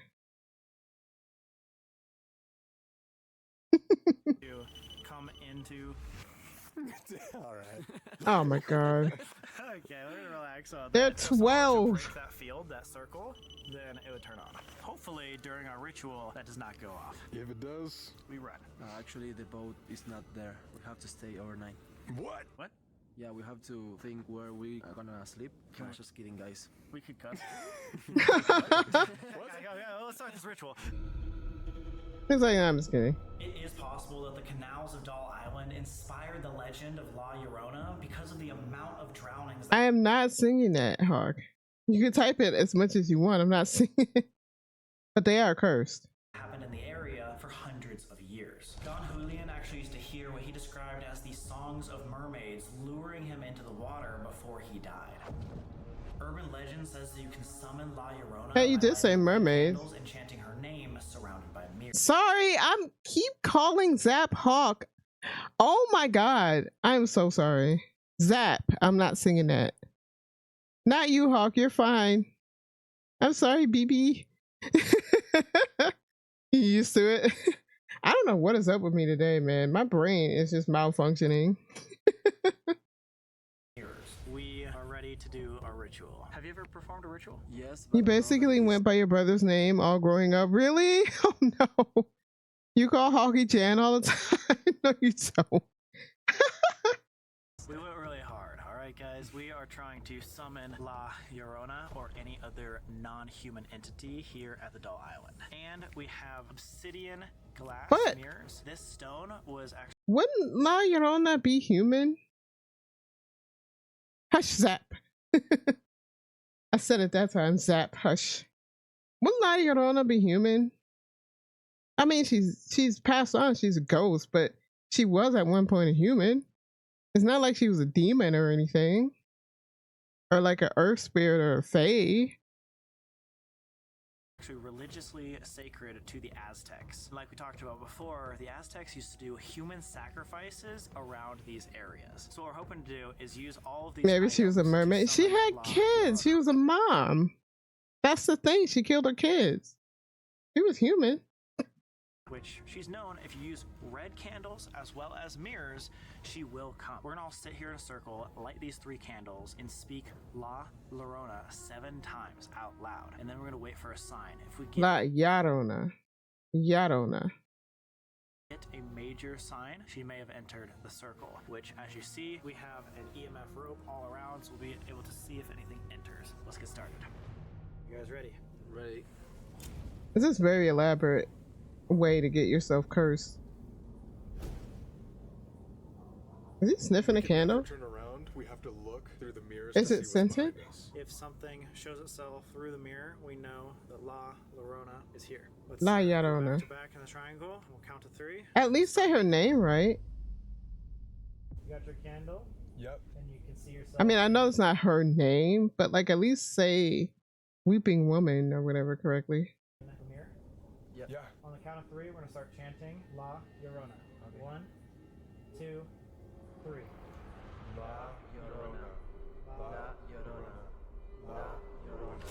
to come into All right. Oh my god. okay, let me relax on They're that. So if someone were to 12. break that field, that circle, then it would turn on. Hopefully during our ritual that does not go off. If it does, We run. Actually, the boat is not there. We have to stay overnight. what? What? Yeah, we have to think where we are gonna sleep. I'm just kidding, guys. We could cut. Okay, let's start this ritual. He's like, I'm just kidding. It is possible that the canals of Doll Island inspired the legend of La Llorona because of the amount of drownings that I am not singing that, Hawk. You can type it as much as you want. I'm not singing it. But they are cursed. happened in the area for hundreds of years. Don Julian actually used to hear what he described as the songs of mermaids luring him into the water before he died. Urban legend says that you can summon La Llorona Hey, you by did say lighting mermaids. candles and chanting her name surrounded by mirrors. Sorry, I'm keep calling Zap Hawk. Oh my god. I'm so sorry. Zap, I'm not singing that. Not you, Hawk. You're fine. I'm sorry, BB. You used to it. I don't know what is up with me today, man. My brain is just malfunctioning. We are ready to do our ritual. Have you ever performed a ritual? Yes. You but basically not went by your brother's name all growing up. Really? Oh no. You call Hawky Jan all the time? No, you don't. We went really hard, alright guys? We are trying to summon La Llorona or any other non-human entity here at the Doll Island. And we have obsidian glass What? mirrors. This stone was actually Wouldn't La Llorona be human? Hush, Zap. I said it that time, Zap, hush. Wouldn't La Llorona be human? I mean, she's passed on, she's a ghost, but she was at one point a human. It's not like she was a demon or anything. Or like an earth spirit or a fae. actually religiously sacred to the Aztecs. Like we talked about before, the Aztecs used to do human sacrifices around these areas. So what we're hoping to do is use all of these. Maybe she was a mermaid. She had kids. She was a mom. That's the thing. She killed her kids. She was human. Which she's known, if you use red candles as well as mirrors, she will come. We're gonna all sit here in a circle, light these 3 candles, and speak La Llorona 7 times out loud. And then we're gonna wait for a sign. If we get La Llorona. Llorona. a major sign, she may have entered the circle, which as you see, we have an EMF rope all around, so we'll be able to see if anything enters. Let's get started. You guys ready? Ready. This is very elaborate way to get yourself cursed. Is he sniffing a candle? Turn around. We have to look through the mirrors. Is it scented? If something shows itself through the mirror, we know that La Llorona is here. Let's La go Llorona. back to back in the triangle. We'll count to 3. At least say her name right. You got your candle, Yep. and you can see yourself. I mean, I know it's not her name, but like at least say Weeping Woman or whatever correctly. in the mirror. Yep. Yeah. On the count of 3, we're gonna start chanting La Llorona. 1, 2, 3. La Llorona. La Llorona. La Llorona.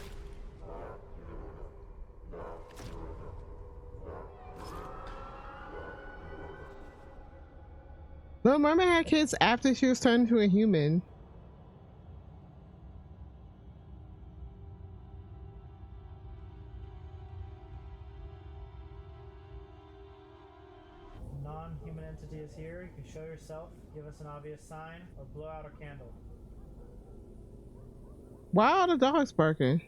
Little Mermaid had kids after she was turned into a human. Non-human entity is here. You can show yourself, give us an obvious sign, or blow out a candle. Why are the dogs barking?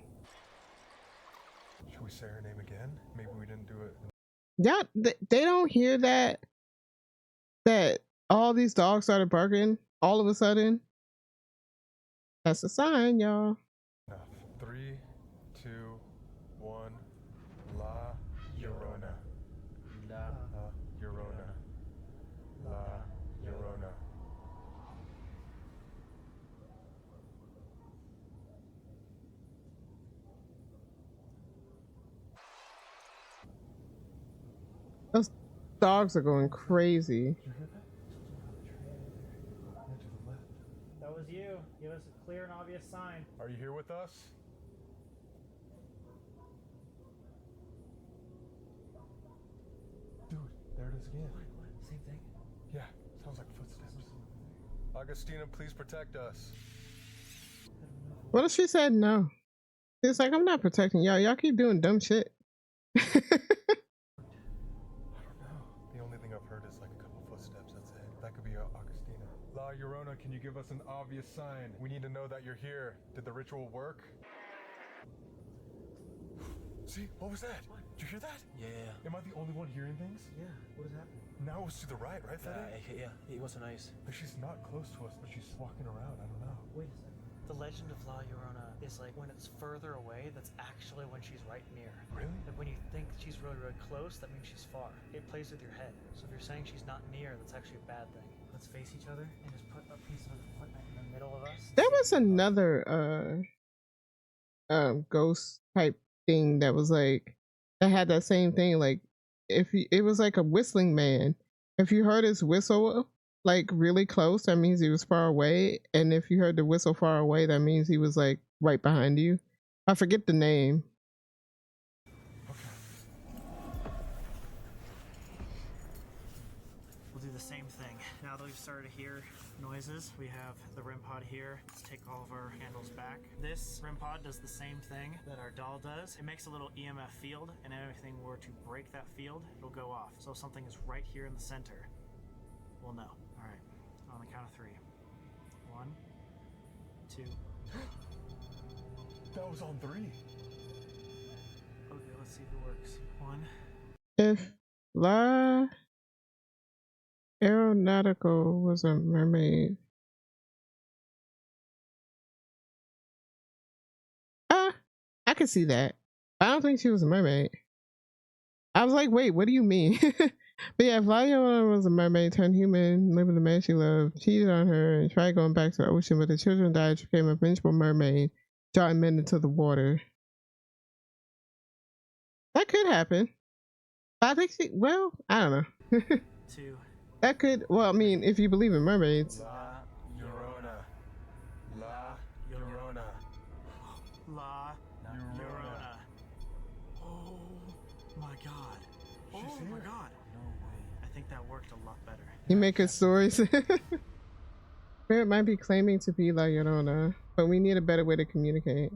Should we say her name again? Maybe we didn't do it. Yeah, they don't hear that all these dogs started barking all of a sudden. That's a sign, y'all. Enough. 3, 2, 1. La Llorona. La La Llorona. La Llorona. Those dogs are going crazy. That was you. Give us a clear and obvious sign. Are you here with us? Dude, there it is again. Same thing. Yeah, sounds like footsteps. Augustina, please protect us. What if she said no? It's like, I'm not protecting y'all. Y'all keep doing dumb shit. I don't know. The only thing I've heard is like a couple footsteps, that's it. That could be Augustina. La Llorona, can you give us an obvious sign? We need to know that you're here. Did the ritual work? See, what was that? What? Did you hear that? Yeah. Am I the only one hearing things? Yeah. What is happening? Now it was to the right, right? Yeah. It was nice. Like she's not close to us, but she's walking around. I don't know. Wait a second. The legend of La Llorona is like when it's further away, that's actually when she's right near. Really? Like when you think she's really, really close, that means she's far. It plays with your head. So if you're saying she's not near, that's actually a bad thing. Let's face each other and just put a piece of equipment in the middle of us. There was another ghost type thing that was like, that had that same thing. Like it was like a whistling man. If you heard his whistle like really close, that means he was far away. And if you heard the whistle far away, that means he was like right behind you. I forget the name. We'll do the same thing. Now that we've started to hear noises, we have the REM pod here. Let's take all of our handles back. This REM pod does the same thing that our doll does. It makes a little EMF field, and if anything were to break that field, it'll go off. So if something is right here in the center, we'll know. All right, on the count of 3. 1, 2. That was on 3. Okay, let's see if it works. 1. If La Aeronautical was a mermaid. I could see that. I don't think she was a mermaid. I was like, wait, what do you mean? But yeah, if La Llorona was a mermaid turned human, lived with the man she loved, cheated on her, and tried going back to the ocean, but the children died, she became a vengeful mermaid, drawing men into the water. That could happen. I think she, well, I don't know. 2. That could, well, I mean, if you believe in mermaids. La Llorona. La Llorona. La Llorona. Oh my god. Oh my god. No way. I think that worked a lot better. You make good stories. Spirit might be claiming to be La Llorona, but we need a better way to communicate.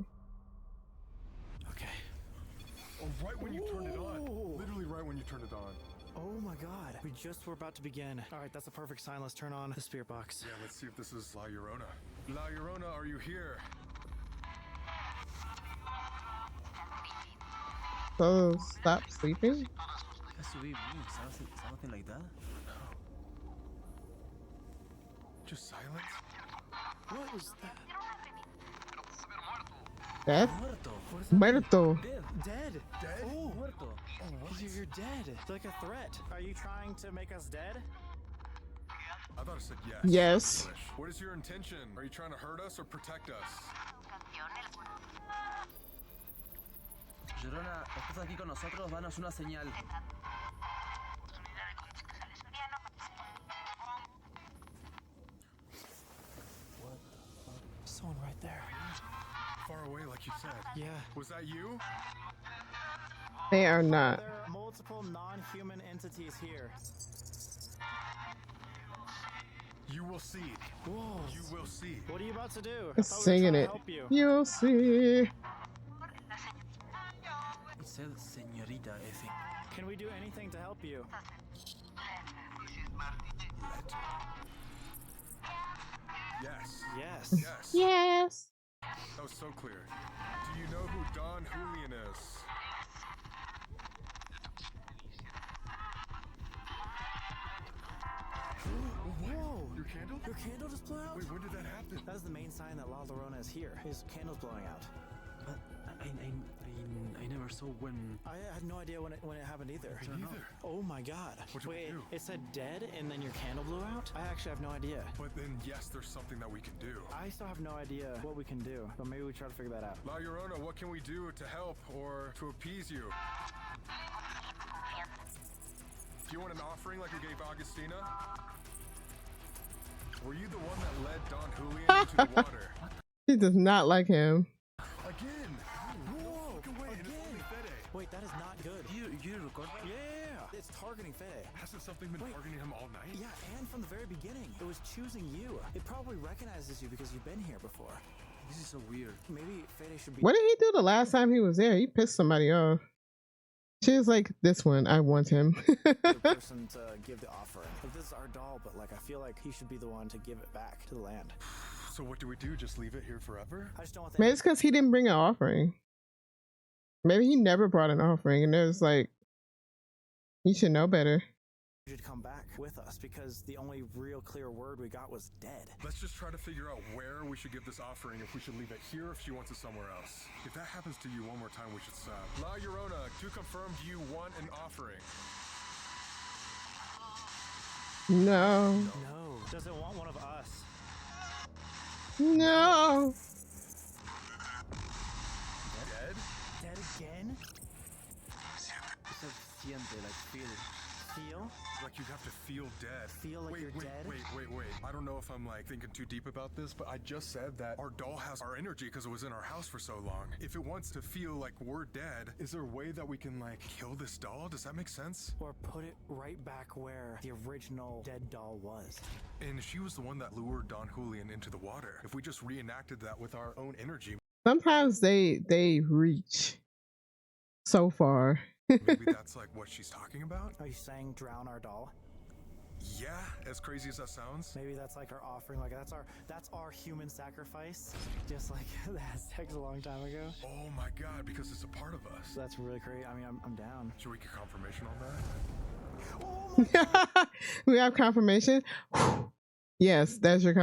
Okay. Oh, right when you turned it on. Literally right when you turned it on. Oh my god. We just were about to begin. Alright, that's a perfect sign. Let's turn on the spirit box. Yeah, let's see if this is La Llorona. La Llorona, are you here? So stop sleeping? Has to be me. Something like that. Just silence? What is that? Death? Muerto. What is that? Muerto. Dead. Dead? Oh, Muerto. you're dead. It's like a threat. Are you trying to make us dead? I thought it said yes. Yes. English. What is your intention? Are you trying to hurt us or protect us? Llorona, estás aquí con nosotros, danos una señal. Someone right there. Far away, like you said. Yeah. Was that you? They are not. There are multiple non-human entities here. You will see. Whoa. You will see. What are you about to do? I thought we were Singing trying to it. help you. You'll see. It said señorita, I think. Can we do anything to help you? Yes. Yes. Yes. Yes. That was so clear. Do you know who Don Julian is? Whoa. Your candle? Your candle just blew out? Wait, when did that happen? That is the main sign that La Llorona is here. His candle's blowing out. But I never saw when. I had no idea when it happened either. Me neither. Oh my god. What did we Wait, do? it said dead and then your candle blew out? I actually have no idea. But then, yes, there's something that we can do. I still have no idea what we can do, but maybe we try to figure that out. La Llorona, what can we do to help or to appease you? Do you want an offering like you gave Augustina? Were you the one that led Don Julian into the water? She does not like him. Again! Whoa! Look away, and it's only Fede. Wait, that is not good. You record? Yeah! It's targeting Fede. Hasn't something been Wait. targeting him all night? Yeah, and from the very beginning, it was choosing you. It probably recognizes you because you've been here before. This is so weird. Maybe Fede should be What did he do the last time he was there? He pissed somebody off. She was like, this one, I want him. the person to give the offering. Like, this is our doll, but like I feel like he should be the one to give it back to the land. So what do we do? Just leave it here forever? I just don't want Maybe it's because he didn't bring an offering. Maybe he never brought an offering, and there's like, you should know better. you to come back with us because the only real clear word we got was dead. Let's just try to figure out where we should give this offering, if we should leave it here, or if she wants it somewhere else. If that happens to you one more time, we should stop. La Llorona, to confirm, do you want an offering? No. No. Does it want one of us? No. Dead? Dead again? It said siente, like feel. Feel? Like you'd have to feel dead. Feel like wait, you're wait, dead? Wait. I don't know if I'm like thinking too deep about this, but I just said that our doll has our energy because it was in our house for so long. If it wants to feel like we're dead, is there a way that we can like kill this doll? Does that make sense? Or put it right back where the original dead doll was. And she was the one that lured Don Julian into the water. If we just reenacted that with our own energy, Sometimes they reach so far. maybe that's like what she's talking about? Are you saying drown our doll? Yeah, as crazy as that sounds. Maybe that's like our offering, like that's our human sacrifice, just like the Aztecs a long time ago. Oh my god, because it's a part of us. So that's really crazy. I mean, I'm down. Should we get confirmation on that? Oh my We have confirmation. Yes, that's your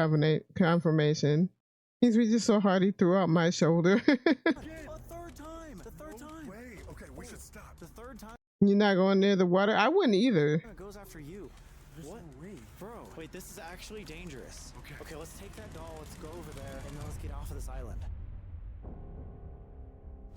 confirmation. He's reaching so hard he threw out my shoulder. god! A third time! The third time! Wait, okay, we should stop. The third time You're not going near the water? I wouldn't either. it goes after you. What? No way. Bro, wait, this is actually dangerous. Okay. Okay, let's take that doll, let's go over there, and then let's get off of this island.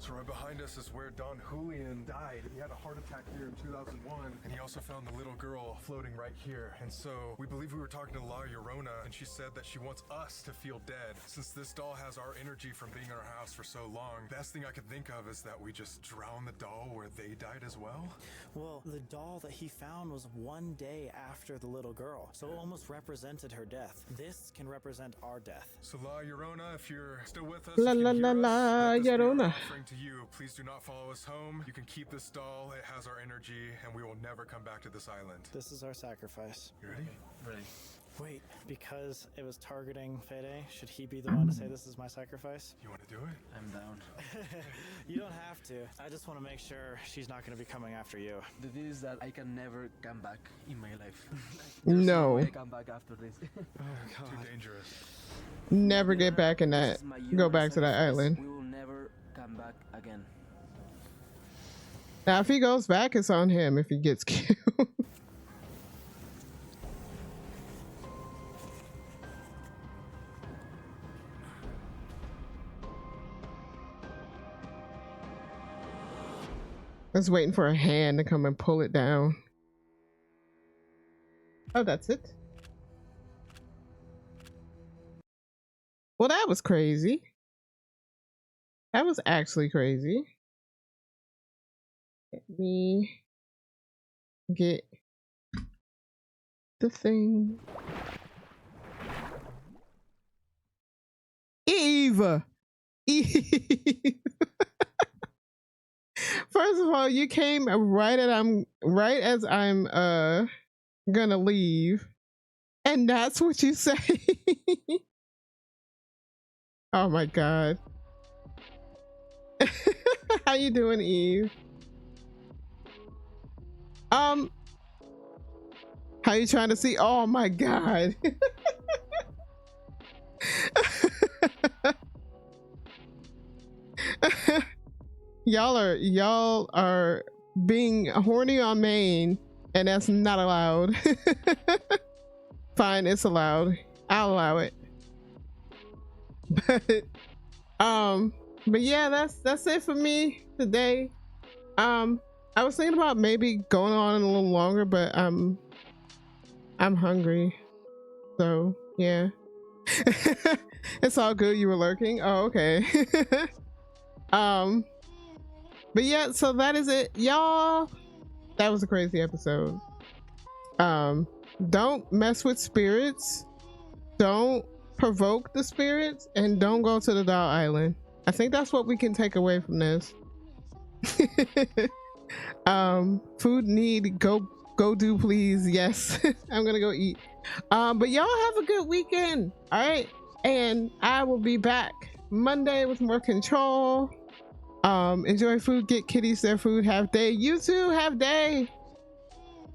So right behind us is where Don Julian died. He had a heart attack here in 2001, and he also found the little girl floating right here. And so we believe we were talking to La Llorona, and she said that she wants us to feel dead. Since this doll has our energy from being in our house for so long, best thing I could think of is that we just drown the doll where they died as well. Well, the doll that he found was 1 day after the little girl, so it almost represented her death. This can represent our death. So La Llorona, if you're still with us, La if you la can la hear us, la let this be our Llorona. offering to you. Please do not follow us home. You can keep this doll. It has our energy, and we will never come back to this island. This is our sacrifice. You ready? Ready. Wait, because it was targeting Fede, should he be the one to say this is my sacrifice? You want to do it? I'm down. You don't have to. I just want to make sure she's not going to be coming after you. The deal is that I can never come back in my life. No. way I come back after this. Too dangerous. Never get back in that. This is my Go human back to that sacrifice. island. We will never come back again. Now, if he goes back, it's on him if he gets killed. I was waiting for a hand to come and pull it down. Oh, that's it. Well, that was crazy. That was actually crazy. Let me get the thing. Eve! Eve! First of all, you came right as I'm gonna leave, and that's what you say. Oh my god. How you doing, Eve? How you trying to see? Oh my god. Y'all are being horny on Maine, and that's not allowed. Fine, it's allowed. I'll allow it. But yeah, that's it for me today. I was thinking about maybe going on a little longer, but I'm hungry. So yeah. It's all good. You were lurking. Oh, okay. But yeah, so that is it, y'all. That was a crazy episode. Don't mess with spirits, don't provoke the spirits, and don't go to the doll island. I think that's what we can take away from this. Food need, go do please. Yes. I'm gonna go eat. But y'all have a good weekend. All right, and I will be back Monday with more control. Enjoy food, get kitties their food, have day. You too, have day.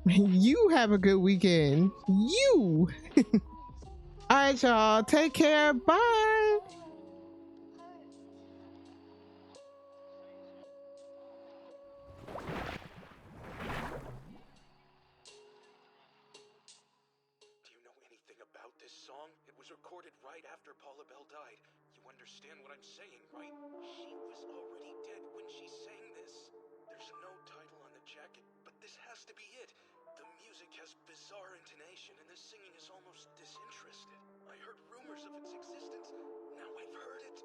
You have a good weekend. You. All right, y'all, take care. Bye. Do you know anything about this song? It was recorded right after Paula Bell died. You understand what I'm saying, right? She was already dead when she sang this. There's no title on the jacket, but this has to be it. The music has bizarre intonation, and the singing is almost disinterested. I heard rumors of its existence. Now I've heard it.